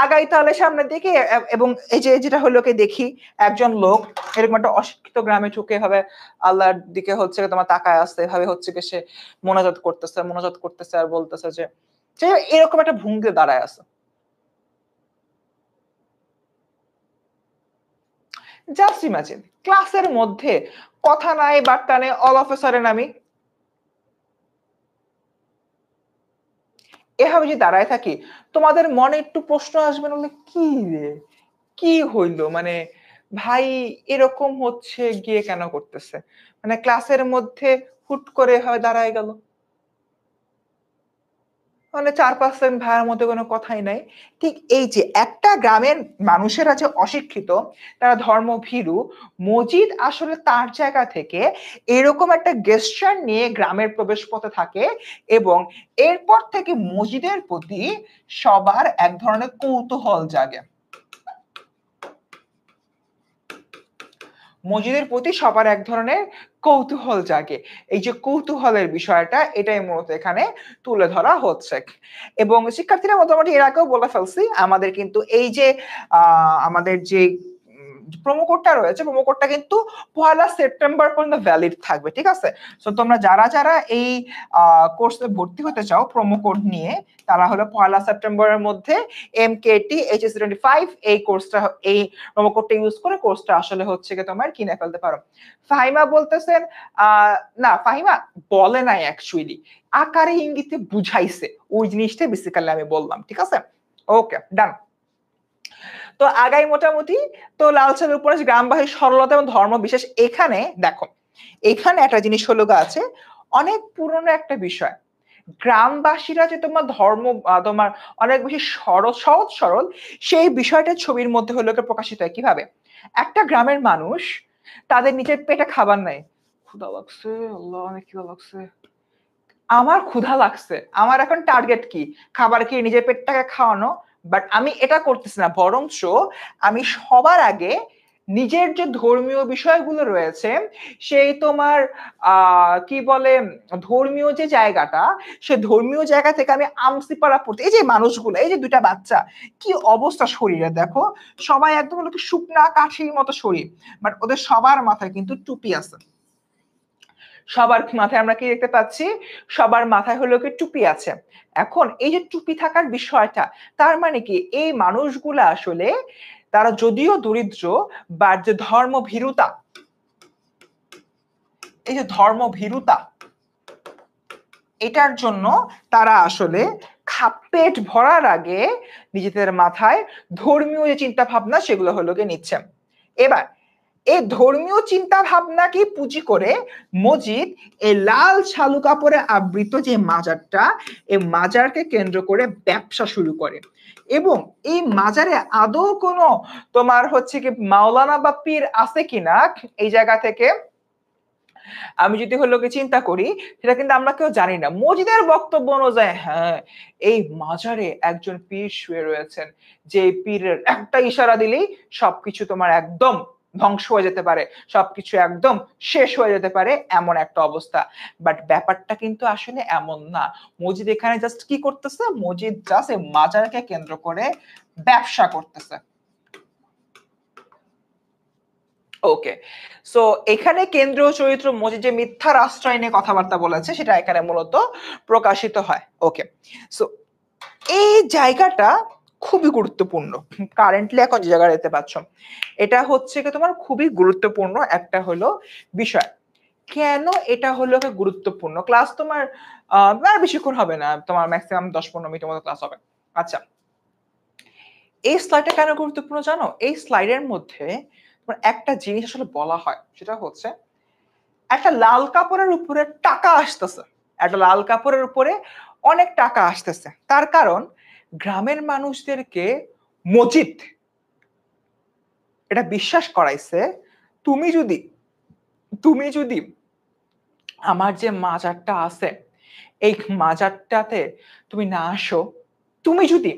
আগাই তাহলে সামনের দিকে। এবং এই যে যেটা হলো কি দেখি, একজন লোক এরকম একটা অশিক্ষিত গ্রামে ঢুকে হবে আল্লাহর দিকে হচ্ছে তোমার তাকায় আসছে, এভাবে হচ্ছে কি সে মোনাজাত করতেছে আর বলতেছে যে এরকম একটা ভঙ্গিতে দাঁড়ায় আছে। জাস্ট ইমাজিন ক্লাসের মধ্যে কথা নাই বার্তা নেই, অল অফ এ সাডেন আমি এভাবে যদি দাঁড়ায় থাকি, তোমাদের মনে একটু প্রশ্ন আসবে না কি রে, কি হইলো, মানে ভাই এরকম হচ্ছে গিয়ে কেন করতেছে, মানে ক্লাসের মধ্যে হুট করে হয় দাঁড়ায় গেল, মানে 4-5 ভাইয়ের মধ্যে কোনো কথাই নাই। ঠিক এই যে একটা গ্রামের মানুষেরা যে অশিক্ষিত, তারা ধর্মভীরু, মজিদ আসলে তার জায়গা থেকে এরকম একটা গেস্টার নিয়ে গ্রামের প্রবেশ পথে থাকে, এবং এরপর থেকে মজিদের প্রতি সবার এক ধরনের কৌতূহল জাগে। মজিদের প্রতি সবার এক ধরনের কৌতূহল জাগে। এই যে কৌতূহলের বিষয়টা, এটাই মূলত এখানে তুলে ধরা হচ্ছে। এবং শিক্ষার্থীরা মোটামুটি এর আগেও বলে ফেলছি, আমাদের কিন্তু এই যে আমাদের যে প্রোমো কোডটা রয়েছে, প্রোমো কোডটা কিন্তু 1 সেপ্টেম্বর পর্যন্ত ভ্যালিড থাকবে। ঠিক আছে, সো তোমরা যারা যারা এই কোর্সে ভর্তি হতে চাও প্রোমো কোড নিয়ে, তারা হলো 1 সেপ্টেম্বরের মধ্যে MKT HSC25 এই কোর্সটা, এই প্রোমো কোডটা ইউজ করে কোর্সটা আসলে হচ্ছে কি তোমার কিনে ফেলতে পারো। ফাহিমা বলতেছেন না, ফাহিমা বলে নাই, অ্যাকচুয়ালি আকারে ইঙ্গিতে বুঝাইছে, ওই জিনিসটা বেসিক্যালি আমি বললাম। ঠিক আছে, ওকে ডান। তো আগাই মোটামুটি তো লাল সালের উপরে গ্রামবাসী সরলতা এবং ধর্ম বিশেষ। এখানে দেখো, এখানে একটা জিনিস হলো আছে, অনেক পুরনো একটা বিষয়, গ্রামবাসীরা যে তোমার ধর্ম তোমার অনেক বেশি সহজ সরল, সেই বিষয়টা ছবির মধ্যে হলো প্রকাশিত হয় কিভাবে? একটা গ্রামের মানুষ, তাদের নিজের পেটে খাবার নাই, ক্ষুধা লাগছে, আল্লাহ অনেক ক্ষুধা লাগছে, আমার ক্ষুধা লাগছে, আমার এখন টার্গেট কি? খাবার কি নিজের পেটটাকে খাওয়ানো? বাট আমি এটা করতেছি না, বরঞ্চ আমি সবার আগে নিজের যে ধর্মীয় বিষয়গুলো রয়েছে, সেই তোমার কি বলে ধর্মীয় যে জায়গাটা, সে ধর্মীয় জায়গা থেকে আমি আমসিপাড়া পড়তে, এই যে মানুষগুলো, এই যে দুইটা বাচ্চা, কি অবস্থা শরীরে দেখো, সবাই একদম শুকনা কাঠির মতো শরীর, বাট ওদের সবার মাথায় কিন্তু টুপি আছে। সবার মাথায় আমরা কি দেখতে পাচ্ছি? সবার মাথায় হলো কি টুপি আছে। এখন এই যে টুপি থাকার বিষয়টা, তার মানে কি এই মানুষগুলা আসলে তারা যদিও দরিদ্র, বাট যে ধর্মভীরুতা, এই যে ধর্মভীরুতা, এটার জন্য তারা আসলে পেট ভরার আগে নিজেদের মাথায় ধর্মীয় যে চিন্তা ভাবনা সেগুলো হলো গিয়ে নিচ্ছে। এবার এই ধর্মীয় চিন্তা ভাবনাকে পুঁজি করে মজিদ এই লাল শালু কাপড়ে আবৃত যে মাজারটা, এই মাজারকে কেন্দ্র করে ব্যবসা শুরু করে। এবং এই মাজারে আদৌ কোনো তোমার হচ্ছে কি মাওলানা বা পীর আছে কিনা এই জায়গা থেকে আমি যদি হলো কি চিন্তা করি, সেটা কিন্তু আমরা কেউ জানি না। মজিদের বক্তব্য অনুযায়ী হ্যাঁ, এই মাজারে একজন পীর শুয়ে রয়েছেন, যে পীরের একটা ইশারা দিলেই সবকিছু তোমার একদম ধ্বংস হয়ে যেতে পারে, সবকিছু একদম শেষ হয়ে যেতে পারে, এমন একটা অবস্থা। বাট ব্যাপারটা কিন্তু আসলে এমন না। মজিদ এখানে জাস্ট কি করতেছে? মজিদ জাস্ট এই মাজারকে কেন্দ্র করে ব্যবসা করতেছে। ওকে, সো এখানে কেন্দ্রীয় চরিত্র মজিদ যে মিথ্যার আশ্রয় নিয়ে কথাবার্তা বলেছে সেটা এখানে মূলত প্রকাশিত হয়। ওকে, সো এই জায়গাটা খুবই গুরুত্বপূর্ণ। কারেন্টলি এখন যে জায়গায় দেখতে পাচ্ছ, এটা হচ্ছে কি তোমার খুবই গুরুত্বপূর্ণ একটা হলো বিষয়। কেন এটা হলো গুরুত্বপূর্ণ? ক্লাস তোমার আর বেশিক্ষণ হবে না, তোমার ম্যাক্সিমাম 10-15 মিনিটের মতো ক্লাস হবে। আচ্ছা, এই স্লাইডটা কেন গুরুত্বপূর্ণ জানো? এই স্লাইডের মধ্যে একটা জিনিস আসলে বলা হয়, সেটা হচ্ছে একটা লাল কাপড়ের উপরে টাকা আসতেছে, একটা লাল কাপড়ের উপরে অনেক টাকা আসতেছে। তার কারণ গ্রামের মানুষদেরকে মজিদ এটা বিশ্বাস করাইছে, তুমি যদি তুমি যদি আমার যে মাজারটা আছে এই মাজারটাতে তুমি না আসো, তুমি যদি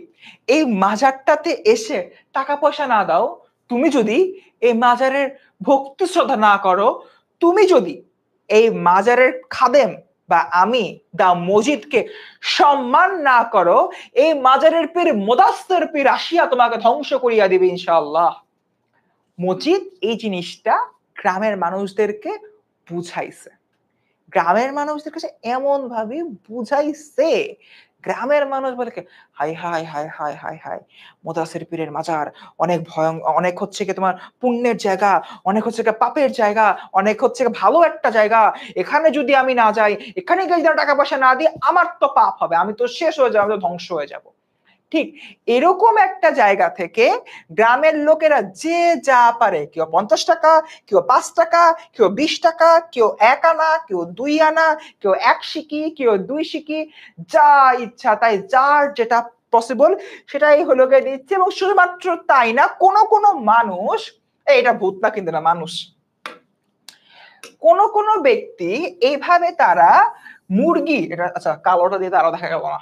এই মাজারটাতে এসে টাকা পয়সা না দাও, তুমি যদি এই মাজারের ভক্তি শ্রদ্ধা না করো, তুমি যদি এই মাজারের খাদেম বা আমি দা মজিদকে সম্মান না করো, এই মাজারের পীর মুদাস্সির পীর আসিয়া তোমাকে ধ্বংস করিয়া দিবে ইনশাআল্লাহ। মজিদ এই জিনিসটা গ্রামের মানুষদেরকে বুঝাইছে, গ্রামের মানুষদের কাছে এমন ভাবে বুঝাইছে, গ্রামের মানুষ বলে হাই হাই হাই হাই হাই হাই, মুদাসির পীরের মাজার অনেক অনেক হচ্ছে কি তোমার পুণ্যের জায়গা, অনেক হচ্ছে কি পাপের জায়গা, অনেক হচ্ছে কি ভালো একটা জায়গা, এখানে যদি আমি না যাই, এখানে গিয়ে যদি টাকা পয়সা না দিই, আমার তো পাপ হবে, আমি তো শেষ হয়ে যাবো, আমি তো ধ্বংস হয়ে যাব। ঠিক এরকম একটা জায়গা থেকে গ্রামের লোকেরা যে যা পারে, কেউ 50 টাকা, কেউ 5 টাকা, কেউ 20 টাকা, কেউ 1 আনা, কেউ 2 আনা, কেউ 1 সিকি, কেউ 2 সিকি, যা ইচ্ছা তাই যার যেটা পসিবল সেটাই হলো গিয়ে দিচ্ছে। এবং শুধুমাত্র তাই না, কোন কোন মানুষ, এটা ভূত না কিন্তু, না মানুষ, কোন কোন ব্যক্তি এইভাবে তারা মুরগি, এটা আচ্ছা কালোটা দিয়ে তারা দেখা গেল না,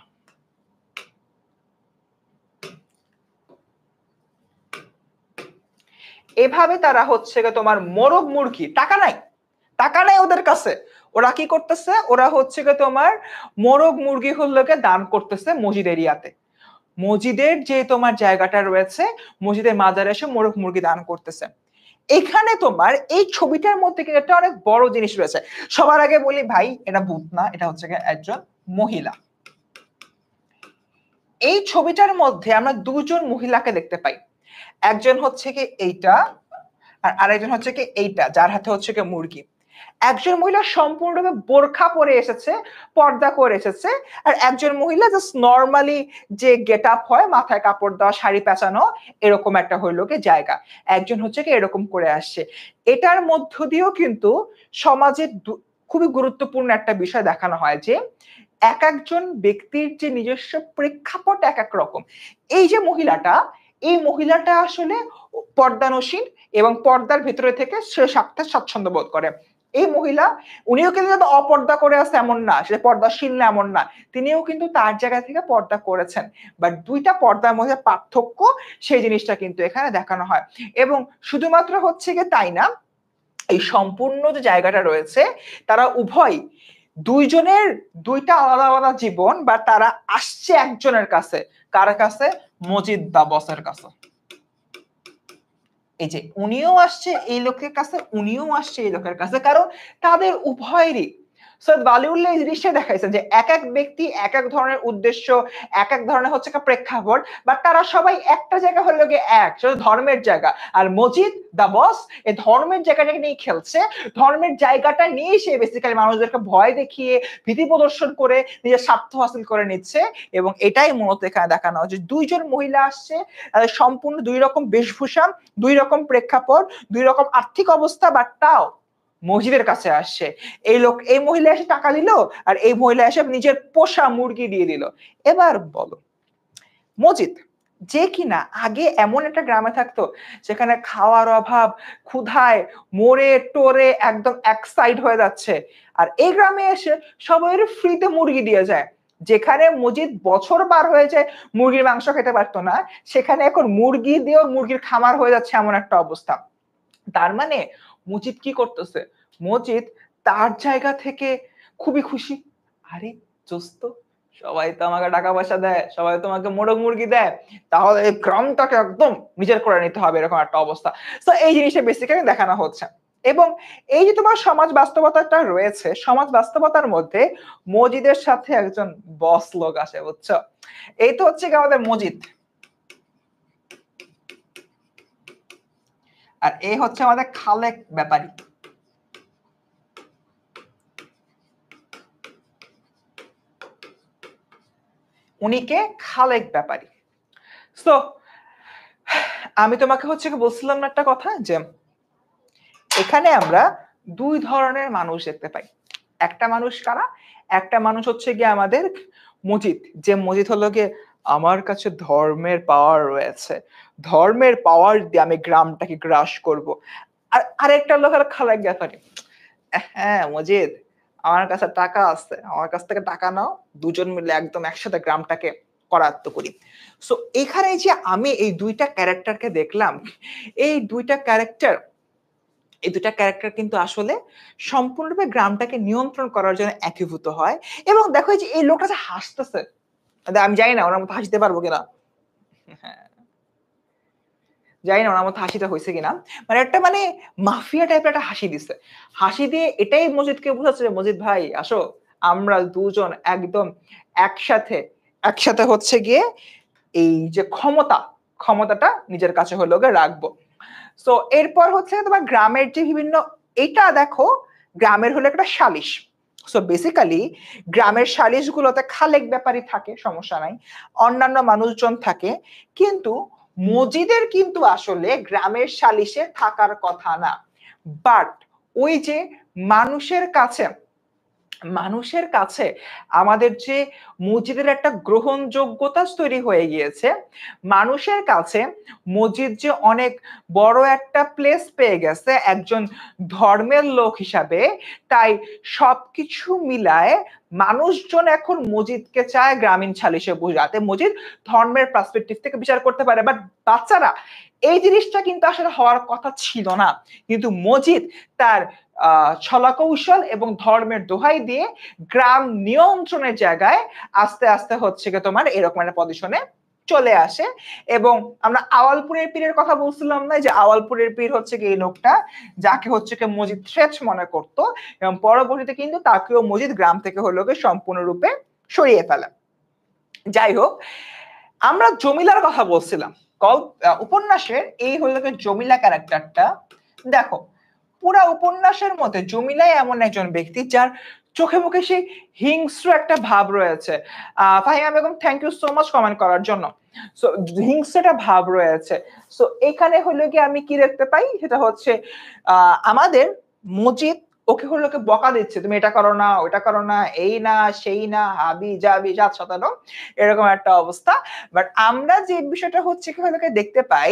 এভাবে তারা হচ্ছে তোমার মোরগ মুরগি, টাকা নাই, টাকা নাই ওদের কাছে, ওরা কি করতেছে, ওরা হচ্ছে তোমার মোরগ মুরগি হল্লোকে দান করতেছে মসজিদ এরিয়াতে, মসজিদের যে তোমার জায়গাটা রয়েছে, মসজিদের মাজারে এসে মোরগ মুরগি দান করতেছে। এখানে তোমার এই ছবিটার মধ্যে কিন্তু একটা অনেক বড় জিনিস রয়েছে। সবার আগে বলি ভাই, এটা ভূত না, এটা হচ্ছে একজন মহিলা। এই ছবিটার মধ্যে আমরা দুজন মহিলাকে দেখতে পাই, একজন হচ্ছে কি এইটা, আর আরেকজন হচ্ছে কি এইটা যার হাতে হচ্ছে কি মুরগি। একজন মহিলা সম্পূর্ণভাবে বোরখা পরে এসেছে, পর্দা করে এসেছে, আর একজন মহিলা জাস্ট নর্মালি যে গেট আপ হয়, মাথায় কাপড় দেওয়া, শাড়ি পেঁচানো, এরকম একটা হইলো কি জায়গা, একজন হচ্ছে কি এরকম করে আসছে। এটার মধ্য দিয়েও কিন্তু সমাজের খুবই গুরুত্বপূর্ণ একটা বিষয় দেখানো হয় যে এক একজন ব্যক্তির যে নিজস্ব প্রেক্ষাপট এক এক রকম। এই যে মহিলাটা, এই মহিলাটা আসলে পর্দানসীন এবং পর্দার ভিতরে থেকে সে স্বাচ্ছন্দ্য বোধ করে। এই মহিলা, উনিও কিন্তু অপর্দা করে আছে এমন না, সে পর্দাশীল না এমন না, তিনিও কিন্তু তার জায়গা থেকে পর্দা করেছেন। বাট দুইটা পর্দার মধ্যে পার্থক্য, সেই জিনিসটা কিন্তু এখানে দেখানো হয়। এবং শুধুমাত্র হচ্ছে গিয়ে তাই না, এই সম্পূর্ণ যে জায়গাটা রয়েছে, তারা উভয় দুইজনের দুইটা আলাদা আলাদা জীবন, বা তারা আসছে একজনের কাছে, কার কাছে? মজিদ দা বসের কাছে। এই যে উনিও আসছে এই লোকের কাছে, উনিও আসছে এই লোকের কাছে, কারণ তাদের উভয়েরই সৈয়দ ওয়ালিউল্লাহ এই জিনিসটা দেখাইছেন যে এক এক ব্যক্তি এক এক ধরনের উদ্দেশ্য, এক এক ধরনের হচ্ছে প্রেক্ষাপট, বাট তারা সবাই একটা জায়গা হলো গিয়ে এক, সেটা ধর্মের জায়গা। আর মজিদ দা বস এই ধর্মের জায়গাটাকে নিয়ে খেলছে, ধর্মের জায়গাটা নিয়ে সে বেসিক্যালি মানুষদেরকে ভয় দেখিয়ে ভীতি প্রদর্শন করে নিজের স্বার্থ হাসিল করে নিচ্ছে। এবং এটাই মূলত এখানে দেখানো হচ্ছে, দুইজন মহিলা আসছে, সম্পূর্ণ দুই রকম বেশভূষা, দুই রকম প্রেক্ষাপট, দুই রকম আর্থিক অবস্থা, বাট তাও মসজিদের কাছে আসছে। এই লোক, এই মহিলা এসে টাকা দিল, আর এই মহিলা এসে নিজের পোষা মুরগি দিয়ে দিল। এবার বলো, মসজিদ যে কিনা আগে এমন একটা গ্রামে থাকতো যেখানে খাওয়ার অভাব, ক্ষুধায় মরে টোরে একদম এক সাইড হয়ে যাচ্ছে, আর এই গ্রামে এসে সবাই ফ্রিতে মুরগি দিয়ে যায়। যেখানে মজিদ বছর পার হয়ে যায় মুরগির মাংস খেতে পারতো না, সেখানে এখন মুরগি দিয়েও মুরগির খামার হয়ে যাচ্ছে এমন একটা অবস্থা। তার মানে মজিদ কি করতেছে, মজিদ তার জায়গা থেকে খুবই খুশি। আরে দোস্ত, সবাই তো আমাকে টাকা পয়সা দেয়, সবাই তোমাকে মোরগ মুরগি দেয়, তাহলে এই গ্রামটাকে একদম নিজের করে নিতে হবে, এরকম একটা অবস্থা। তো এই জিনিসটা বেসিক্যালি দেখানো হচ্ছে। এবং এই যে তোমার সমাজ বাস্তবতাটা রয়েছে, সমাজ বাস্তবতার মধ্যে মজিদের সাথে একজন বস লোক আসে, বুঝছো? এই তো হচ্ছে কি আমাদের মজিদ, আর এই হচ্ছে আমাদের খালেক ব্যাপারী। উনিকে খালেক ব্যাপারী। তো আমি তোমাকে হচ্ছে বলছিলাম না একটা কথা, যে এখানে আমরা দুই ধরনের মানুষ দেখতে পাই। একটা মানুষ কারা? একটা মানুষ হচ্ছে গিয়ে আমাদের মজিদ, যে মজিদ হলো গিয়ে আমার কাছে ধর্মের পাওয়ার রয়েছে, ধর্মের পাওয়ার দিয়ে আমি গ্রামটাকে গ্রাস করব। আর আরেকটা লোক হলো খালেক ব্যাপারী, হ্যাঁ মজিদ আমার কাছে টাকা আছে, আমার কাছ থেকে টাকা নাও, দুজন মিলে একদম একসাথে গ্রামটাকে করায়ত্ত করি। সো এখানে যে আমি এই দুইটা ক্যারেক্টারকে দেখলাম, এই দুইটা ক্যারেক্টার, এই দুটা ক্যারেক্টার কিন্তু আসলে সম্পূর্ণরূপে গ্রামটাকে নিয়ন্ত্রণ করার জন্য একীভূত হয়। এবং দেখো যে এই লোকটা যে হাসতেছে, আমি জানি না ওনার মতো হাসতে পারবো কিনা, হ্যাঁ জানি না ওনার মতো হাসিটা হয়েছে কিনা, মানে একটা মানে মাফিয়া টাইপের একটা হাসি দিচ্ছে। হাসি দিয়ে এটাই মজিদকে বোঝাচ্ছে যে মজিদ ভাই আসো, আমরা দুজন একদম একসাথে, একসাথে হচ্ছে গিয়ে এই যে ক্ষমতাটা নিজের কাছে হলো গিয়ে রাখবো। সো এরপর হচ্ছে তোমার গ্রামের যে বিভিন্ন, এটা দেখো গ্রামের হলো একটা সালিশ। সো বেসিক্যালি গ্রামের সালিশ গুলোতে খালেক ব্যাপারী থাকে, সমস্যা নাই, অন্যান্য মানুষজন থাকে, কিন্তু মজিদের কিন্তু আসলে গ্রামের সালিশে থাকার কথা না। বাট ওই যে মানুষের কাছে, মানুষের কাছে আমাদের যে মসজিদের একটা গ্রহণযোগ্যতা তৈরি হয়ে গিয়েছে, মানুষের কাছে মসজিদ যে অনেক বড় একটা প্লেস পেয়ে গেছে একজন ধর্মের লোক হিসাবে, তাই সবকিছু মিলায় মানুষজন এখন মসজিদকে চায় গ্রামীণ সালিশে বোঝাতে, মসজিদ ধর্মের পার্সপেক্টিভ থেকে বিচার করতে পারে। বাট বাচ্চারা, এই জিনিসটা কিন্তু আসলে হওয়ার কথা ছিল না, কিন্তু মসজিদ তার ছলা কৌশল এবং ধর্মের দোহাই দিয়ে গ্রাম নিয়ন্ত্রণের জায়গায় আস্তে আস্তে হচ্ছে কি তোমার এরকম একটা পজিশনে চলে আসে। এবং আমরা আওয়ালপুরের পীরের কথা বলছিলাম না, যে আওয়ালপুরের পীর হচ্ছে কি এই লোকটা যাকে হচ্ছে কি মজিদ থ্রেট মনে করতো, এবং পরবর্তীতে কিন্তু তাকেও মজিদ গ্রাম থেকে হলো সম্পূর্ণরূপে সরিয়ে ফেলে। যাই হোক, আমরা জমিলার কথা বলছিলাম উপন্যাসের, এই হলো জমিলা ক্যারেক্টারটা। দেখো পুরা উপন্যাসের মধ্যে জমিলাই এমন একজন ব্যক্তি যার চোখে মুখে সেই হিংস্র একটা ভাব রয়েছে। Fahima Begum, thank you so much comment করার জন্য। সো হিংস্র একটা ভাব রয়েছে। সো এখানে হলো কি আমি কি দেখতে পাই, সেটা হচ্ছে আমাদের মজিদ ওকে হলো ওকে বকা দিচ্ছে, তুমি এটা করো না, ওটা করো না, এই না সেই না, হাবি জাবি জাত শতানো, এরকম একটা অবস্থা। বাট আমরা যে বিষয়টা হচ্ছে কি হলো দেখতে পাই,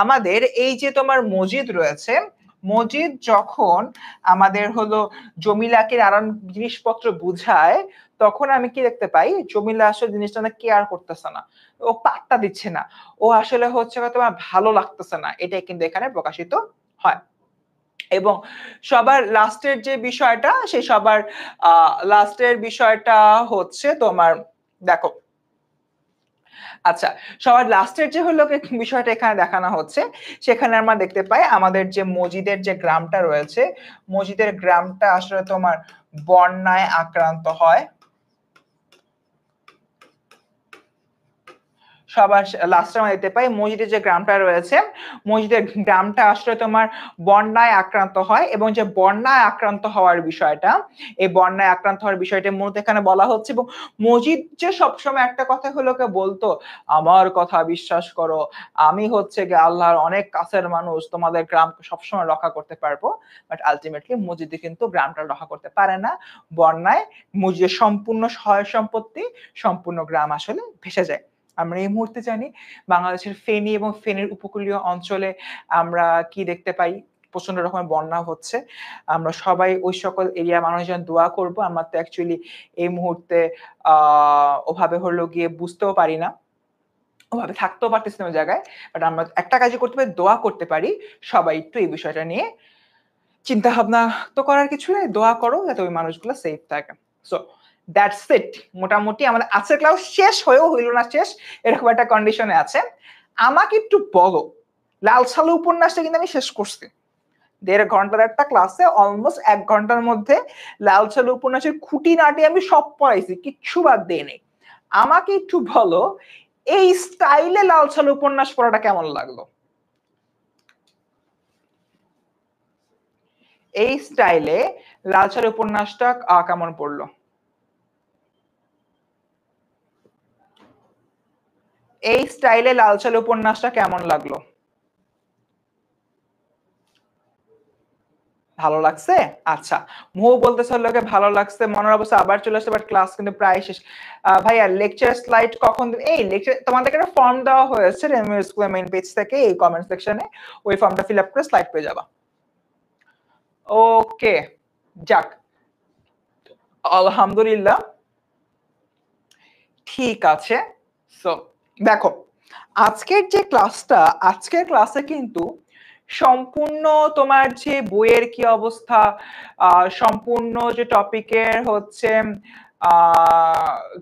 আমাদের এই যে তোমার মজিদ রয়েছে, মজিদ যখন আমাদের হলো জমিলাকে নানান জিনিসপত্র বুঝায়, তখন আমি কি দেখতে পাই, জমিলা আসলে জিনিসটা না কেয়ার করতেছে না, ও পাত্তা দিচ্ছে না, ও আসলে হচ্ছে তোমার ভালো লাগতেছে না, এটাই কিন্তু এখানে প্রকাশিত হয়। এবং সবার লাস্টের যে বিষয়টা, সেই সবার লাস্টের বিষয়টা হচ্ছে তোমার, দেখো আচ্ছা, সবার লাস্টের যে হলো বিষয়টা এখানে দেখানো হচ্ছে, সেখানে আমরা দেখতে পাই আমাদের যে মসজিদের যে গ্রামটা রয়েছে, মসজিদের গ্রামটা আসলে তোমার বন্যায় আক্রান্ত হয়। সবার লাস্টে আমরা দেখতে পাই মসজিদের যে গ্রামটা রয়েছে, মসজিদের গ্রামটা আসলে তোমার বন্যায় আক্রান্ত হয়, এবং যে বন্যায় আক্রান্ত হওয়ার বিষয়টা, এই বন্যায় আক্রান্ত হওয়ার বিষয়টা মূলত এখানে বলা হচ্ছে। এবং মসজিদ যে সবসময় একটা কথা হলো বলতো, আমার কথা বিশ্বাস করো, আমি হচ্ছে গিয়ে আল্লাহর অনেক কাছের মানুষ, তোমাদের গ্রামকে সবসময় রক্ষা করতে পারবো। বাট আলটিমেটলি মসজিদে কিন্তু গ্রামটা রক্ষা করতে পারে না। বন্যায় মসজিদের সম্পূর্ণ সহায় সম্পত্তি, সম্পূর্ণ গ্রাম আসলে ভেসে যায়। আমরা এই মুহূর্তে জানি বাংলাদেশের ফেনী এবং ফেনীর উপকূলীয় অঞ্চলে আমরা কি দেখতে পাই, প্রচন্ড রকমের বন্যা হচ্ছে। আমরা সবাই ওই সকল এরিয়া মানুষজন দোয়া করব। আমরা তো অ্যাকচুয়ালি এই মুহূর্তে ওভাবে হলো গিয়ে বুঝতেও পারি না, ওভাবে থাকতেও পারতেছি না ওই জায়গায়। বাট আমরা একটা কাজই করতে পারি, দোয়া করতে পারি সবাই একটু এই বিষয়টা নিয়ে। চিন্তা ভাবনা তো করার কিছু নেই, দোয়া করো যাতে ওই মানুষগুলো সেফ থাকে। So that's it. মোটামুটি আমাদের আজকের ক্লাস শেষ হয়েও হইল না শেষ, এরকম একটা কন্ডিশনে আছে। আমাকে একটু বলো, লাল সালু উপন্যাসটা কিন্তু আমি শেষ করছি 1.5 ঘন্টার একটা ক্লাসে, অলমোস্ট 1 ঘন্টার মধ্যে লাল সালু উপন্যাসের খুঁটিনাটি আমি সব পড়াইছি, কিচ্ছু বাদ দিয়ে নেই। আমাকে একটু বলো, এই স্টাইলে লাল সালু উপন্যাস পড়াটা কেমন লাগলো? এই স্টাইলে লাল সালু উপন্যাসটা কেমন পড়লো? এই স্টাইলে লাল সালু উপন্যাসটা কেমন লাগলো? ভালো লাগছে? আচ্ছা, মৌ বলতেছে লোকে ভালো লাগছে, মনের অবস্থা আবার চলে আসছে, বাট ক্লাস কিন্তু প্রায় শেষ। ভাইয়া লেকচার স্লাইড কখন এই লেকচার তোমাদেরকে একটা ফর্ম দেওয়া হয়েছে রেমির স্কুলের মেইন পেজ থেকে, এই কমেন্ট সেকশনে ওই ফর্মটা ফিল আপ করে স্লাইড পেয়ে যাবা। ওকে, যাক, আলহামদুলিল্লাহ, ঠিক আছে। সো দেখো, আজকের ক্লাসে কিন্তু সম্পূর্ণ তোমার যে বইয়ের কি অবস্থা, সম্পূর্ণ যে টপিকের হচ্ছে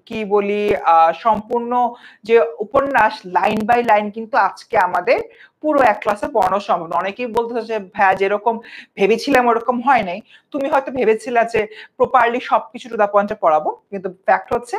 কি বলি, সম্পূর্ণ যে উপন্যাস লাইন বাই লাইন কিন্তু আজকে আমাদের পুরো এক ক্লাসে পড়ানো সম্ভব। অনেকেই বলতেছে যে ভাইয়া যেরকম ভেবেছিলাম ওরকম হয় নাই। তুমি হয়তো ভেবেছিলা যে প্রপারলি সবকিছু টু দা পয়েন্টে পড়াবো, কিন্তু ফ্যাক্ট হচ্ছে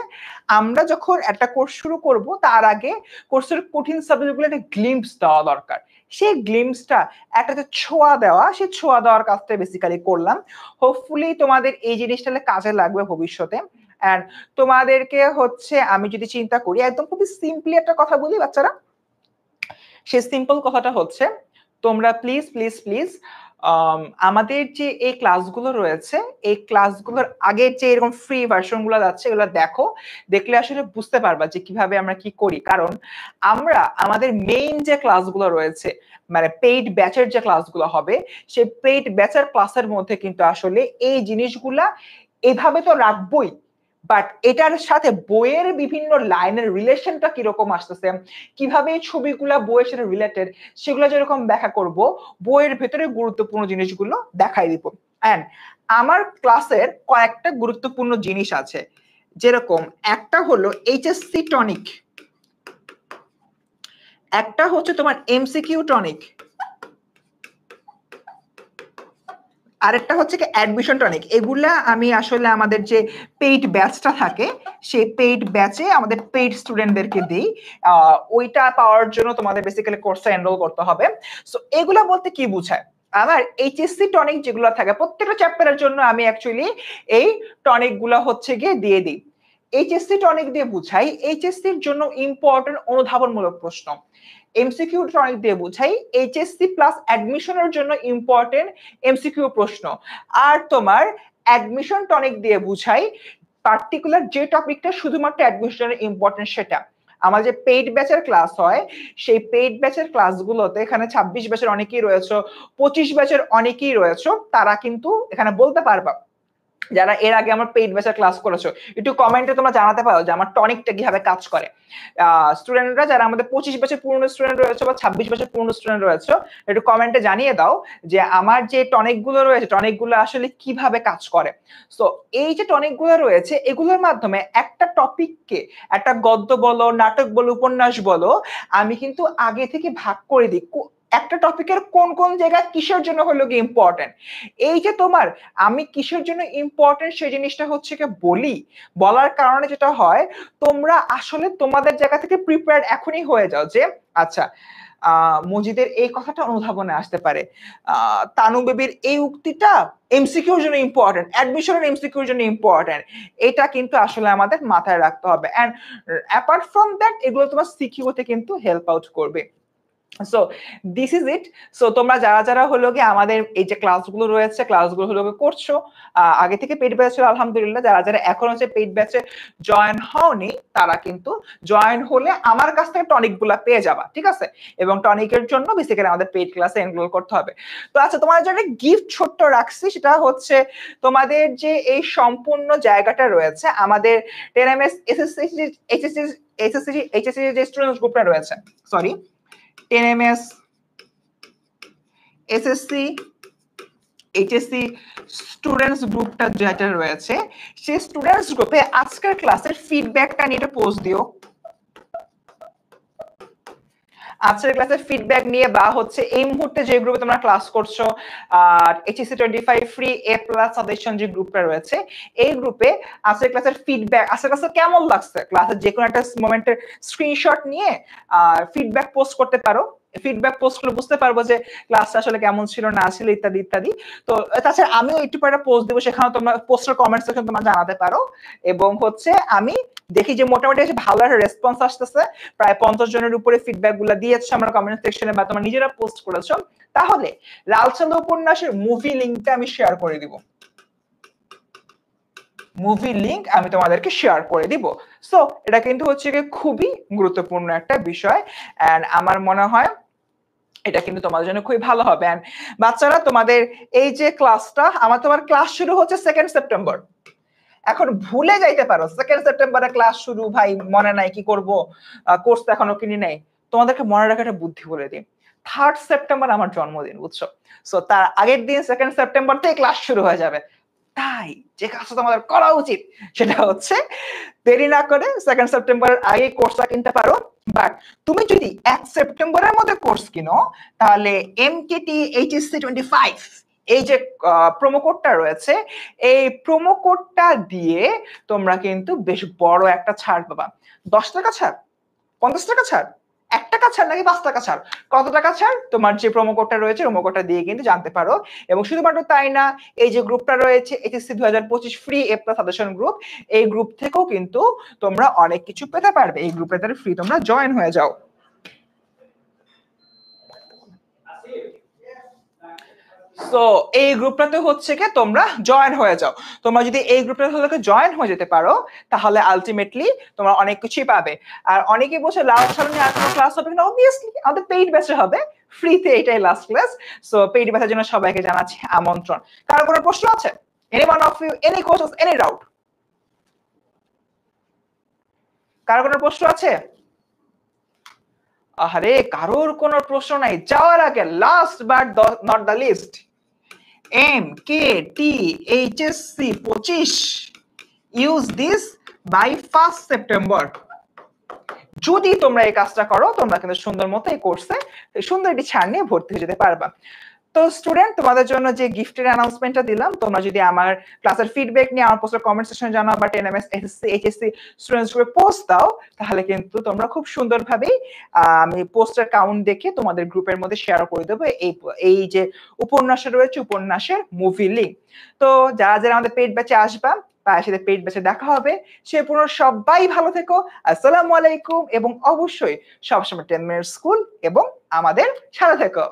আমরা যখন একটা কোর্স শুরু করব তার আগে কোর্সের কঠিন সাবজেক্টগুলো একটা গ্লিম্পস দেওয়া দরকার। সেই গ্লিম্পসটা একটা যে ছোঁয়া দেওয়া, সেই ছোঁয়া দেওয়ার কাজটা বেসিক্যালি করলাম। হোপফুলি তোমাদের এই জিনিসটা কাজে লাগবে ভবিষ্যতে। এন্ড তোমাদেরকে হচ্ছে আমি যদি চিন্তা করি, একদম খুবই সিম্পলি একটা কথা বলি বাচ্চারা, সেই সিম্পল কথাটা হচ্ছে তোমরা প্লিজ প্লিজ প্লিজ আমাদের যে এই ক্লাসগুলো রয়েছে, এই ক্লাসগুলোর আগের যে এরকম ফ্রি ভার্সন গুলো যাচ্ছে, এগুলো দেখো, দেখলে আসলে বুঝতে পারবা যে কিভাবে আমরা কি করি। কারণ আমরা আমাদের মেইন যে ক্লাসগুলো রয়েছে, মানে পেইড ব্যাচের যে ক্লাসগুলো হবে, সেই পেইড ব্যাচের ক্লাসের মধ্যে কিন্তু আসলে এই জিনিসগুলা এভাবে তো রাখবোই, বাট এটার সাথে বইয়ের বিভিন্ন লাইনের রিলেশনটা কিরকম আসতেছে, কিভাবে এই ছবিগুলা বইয়ের সাথে রিলেটেড, সেগুলো যেরকম ব্যাখ্যা করব, বইয়ের ভেতরে গুরুত্বপূর্ণ জিনিসগুলো দেখাই দিব। এন্ড আমার ক্লাসের কয়েকটা গুরুত্বপূর্ণ জিনিস আছে, যেরকম একটা হলো এইচএসসি টনিক, একটা হচ্ছে তোমার এমসিকিউ টনিক, আরেকটা হচ্ছে কি অ্যাডমিশন টনিক। এগুলা আমি আসলে আমাদের যে পেইড ব্যাচটা থাকে, সেই পেইড ব্যাচে আমাদের পেইড স্টুডেন্টদেরকে দিই। ওইটা পাওয়ার জন্য তোমাদের বেসিক্যালি কোর্সে এনরোল করতে হবে। সো এগুলা বলতে কি বোঝায়, আমার এইচএসসি টনিক যেগুলো থাকে প্রত্যেকটা চ্যাপ্টারের জন্য আমি অ্যাকচুয়ালি এই টনিক গুলা হচ্ছে গিয়ে দিয়ে দিই। এইচএসসি টনিক দিয়ে বুঝাই এইচএসসির জন্য ইম্পর্টেন্ট অনুধাবনমূলক প্রশ্ন, এমসিকিউ টনিক দিয়ে বুঝাই এইচএসসি প্লাস অ্যাডমিশনের জন্য ইম্পর্টেন্ট এমসিকিউ প্রশ্ন, আর তোমার অ্যাডমিশন টনিক দিয়ে বুঝাই পার্টিকুলার যে টপিকটা শুধুমাত্র অ্যাডমিশনের ইম্পর্টেন্ট সেটা। আমার যে পেইড ব্যাচের ক্লাস হয়, সেই পেইড ব্যাচের ক্লাসগুলোতে এখানে 26 ব্যাচের অনেকেই রয়েছে, 25 ব্যাচের অনেকেই রয়েছে, তারা কিন্তু এখানে বলতে পারবা যারা এর আগে আমার পেইড ব্যাচের ক্লাস করেছো একটু কমেন্টে তোমরা জানাতে পারো যে আমার টনিকটা কিভাবে কাজ করে। স্টুডেন্টরা যারা আমাদের 25 বছর পুরনো স্টুডেন্ট রয়েছে বা 26 বছর পুরনো স্টুডেন্ট রয়েছে একটু কমেন্টে জানিয়ে দাও যে আমার যে টনিক গুলো রয়েছে টনিক গুলো আসলে কিভাবে কাজ করে। সো এই যে টনিক গুলো রয়েছে এগুলোর মাধ্যমে একটা টপিককে, একটা গদ্য বলো, নাটক বলো, উপন্যাস বলো, আমি কিন্তু আগে থেকে ভাগ করে দিই একটা টপিকের কোন কোন জায়গা কিসের জন্য হলো কি ইম্পর্টেন্ট। এই যে তোমার আমি কিসের জন্য ইম্পর্টেন্ট সেই জিনিসটা হচ্ছে কি বলার কারণে যেটা হয় তোমরা আসলে তোমাদের জায়গা থেকে প্রিপেয়ার্ড এখনই হয়ে যাও যে আচ্ছা মজিদের এই কথাটা অনুধাবনে আসতে পারে, তানু বেবির এই উক্তিটা এমসিকিউর জন্য ইম্পর্টেন্ট, অ্যাডমিশনের এমসিকিউর জন্য ইম্পর্টেন্ট। এটা কিন্তু আসলে আমাদের মাথায় রাখতে হবে। এন্ড অ্যাপার্ট ফ্রম দ্যাট এগুলো তোমার সিকিউতে কিন্তু হেল্প আউট করবে। So this is it. So তোমরা যারা যারা হলো কি আমাদের এই যে ক্লাসগুলো রয়েছে ক্লাসগুলো হলো করছো আগে থেকে পেইড ব্যাচ ছিল আলহামদুলিল্লাহ, যারা যারা এখন হচ্ছে পেইড ব্যাচে জয়েন হওনি তারা কিন্তু জয়েন হলে আমার কাছ থেকে টনিক গুলা পেয়ে যাবা, ঠিক আছে? এবং টনিকের জন্য বেসিক্যালি আমাদের পেইড ক্লাসে এনরোল করতে হবে। তো আচ্ছা তোমাদের জন্য গিফট ছোট্ট রাখছি, সেটা হচ্ছে তোমাদের যে এই সম্পূর্ণ জায়গাটা রয়েছে আমাদের 10ms এসএসসি যে স্টুডেন্টস গ্রুপটা রয়েছে, sorry 10ms SSC HSC students গ্রুপটা যেটা রয়েছে সেই স্টুডেন্টস গ্রুপে আজকের ক্লাসের ফিডব্যাকটা নিয়ে পোস্ট দিও। আজকের ক্লাসের ফিডব্যাক নিয়ে বা হচ্ছে এই মুহূর্তে যে গ্রুপে তোমরা ক্লাস করছো আর এইচএসসি 25 ফ্রি এ প্লাস সাজেশন যে গ্রুপটা রয়েছে এই গ্রুপে আজকের ক্লাসের ফিডব্যাক, আজকের ক্লাসে কেমন লাগছে, ক্লাসের যে কোনো একটা মোমেন্টের স্ক্রিনশট নিয়ে ফিডব্যাক পোস্ট করতে পারো। ফিডব্যাক পোস্ট করলে বুঝতে পারবো যে ক্লাসটা আসলে কেমন ছিল না ছিল ইত্যাদি ইত্যাদি। তো তাছাড়া আমিও একটু পরে পোস্ট দেবো, সেখানে তোমরা পোস্টের কমেন্ট সেকশন তোমরা জানাতে পারো। এবং হচ্ছে আমি দেখি যে মোটামুটি ভালো একটা রেসপন্স আসতেছে, প্রায় 50 জনের উপরে ফিডব্যাক গুলা দিয়েছে আমরা কমেন্ট সেকশনে বা তোমরা নিজেরা পোস্ট করেছো। তাহলে লালচন্দ উপন্যাসের মুভি লিংকটা আমি শেয়ার করে দিব, মুভি লিংক আমি তোমাদেরকে শেয়ার করে দিব। সো এটা কিন্তু হচ্ছে খুবই গুরুত্বপূর্ণ একটা বিষয় এন্ড আমার মনে হয় এটা কিন্তু তোমাদের জন্য খুবই ভালো হবে। এন্ড বাচ্চারা তোমাদের এই যে ক্লাসটা তোমার ক্লাস শুরু হচ্ছে 2nd সেপ্টেম্বর। এখন ভুলে যাইতে পারো 2nd সেপ্টেম্বরে ক্লাস শুরু, ভাই মনে নাই কি করব, কোর্স তো এখনো কিনি নাই। তোমাদেরকে মনে রাখা একটা বুদ্ধি বলে দিই, 3rd সেপ্টেম্বর আমার জন্মদিন, বুঝছো? সো তার আগের দিন 2nd সেপ্টেম্বর থেকে ক্লাস শুরু হয়ে যাবে। তাই যে কাজটা তোমাদের করা উচিত সেটা হচ্ছে দেরি না করে 2nd সেপ্টেম্বরের আগে কোর্সটা কিনতে পারো। বাট তুমি যদি 1 সেপ্টেম্বরের মধ্যে কোর্স কিনো তাহলে এমকেটি এইচএসসি 25 এই যে প্রোমো কোডটা রয়েছে এই প্রোমো কোডটা দিয়ে তোমরা কিন্তু বেশ বড় একটা ছাড় পাবা। 10 টাকা ছাড়, 50 টাকা ছাড়, 1 টাকা ছাড় নাকি 5 টাকা ছাড়, কত টাকা ছাড় তোমার যে প্রোমো কোডটা রয়েছে প্রোমো কোডটা দিয়ে কিন্তু জানতে পারো। এবং শুধুমাত্র তাই না, এই যে গ্রুপটা রয়েছে এইচএসসি 2025 ফ্রি এ প্লাস সাজেশন গ্রুপ, এই গ্রুপ থেকেও কিন্তু তোমরা অনেক কিছু পেতে পারবে। এই গ্রুপটাতে ফ্রি তোমরা জয়েন হয়ে যাও। সো এই গ্রুপটাতে হচ্ছে কি তোমরা জয়েন হয়ে যাও। তোমরা যদি এই গ্রুপটাতে হলে জয়েন হয়ে যেতে পারো তাহলে আলটিমেটলি তোমরা অনেক কিছুই পাবে। আর অনেকেই বলছে লাস্ট সামনে আর কোনো ক্লাস হবে না, অবভিয়াসলি আমাদের পেইড ব্যাচে হবে, ফ্রিতে এটাই লাস্ট ক্লাস। সো পেইড ব্যাচের জন্য সবাইকে জানাচ্ছি আমন্ত্রণ। কারো কোনো প্রশ্ন আছে? Anyone of you, any questions, any doubt? কারো কোনো প্রশ্ন আছে? আরে কারোর কোনো প্রশ্ন নাই? যাওয়ার আগে last but not the least, MKTHSC 25 use this by 1st September. যদি তোমরা এই কাজটা করো তোমরা কিন্তু সুন্দর মতো এই কোর্সে সুন্দর একটি ছাড় নিয়ে ভর্তি হয়ে যেতে পারবা। তো স্টুডেন্ট তোমাদের জন্য যে গিফটের অ্যানাউন্সমেন্টটা দিলাম, তোমরা যদি আমার ক্লাসের ফিডব্যাক নিয়ে আমার পোস্টের কমেন্ট সেকশনে জানাও বা 10ms এসএসসি এইচএসসি স্টুডেন্টস গ্রুপে পোস্ট দাও তাহলে কিন্তু তোমরা খুব সুন্দরভাবেই আমি পোস্টার কাউন্ট দেখে তোমাদের গ্রুপের মধ্যে শেয়ার করে দেবো এই যে উপন্যাসে রয়েছে উপন্যাসের মুভি লিংক। তো যারা যারা আমাদের পেইড ব্যাচে আসবা তার সাথে পেইড ব্যাচে দেখা হবে। সে পুরো সবাই ভালো থেকো, আসসালামু আলাইকুম, এবং অবশ্যই সবসময় 10 মিনিট স্কুল এবং আমাদের সাথে থেকো।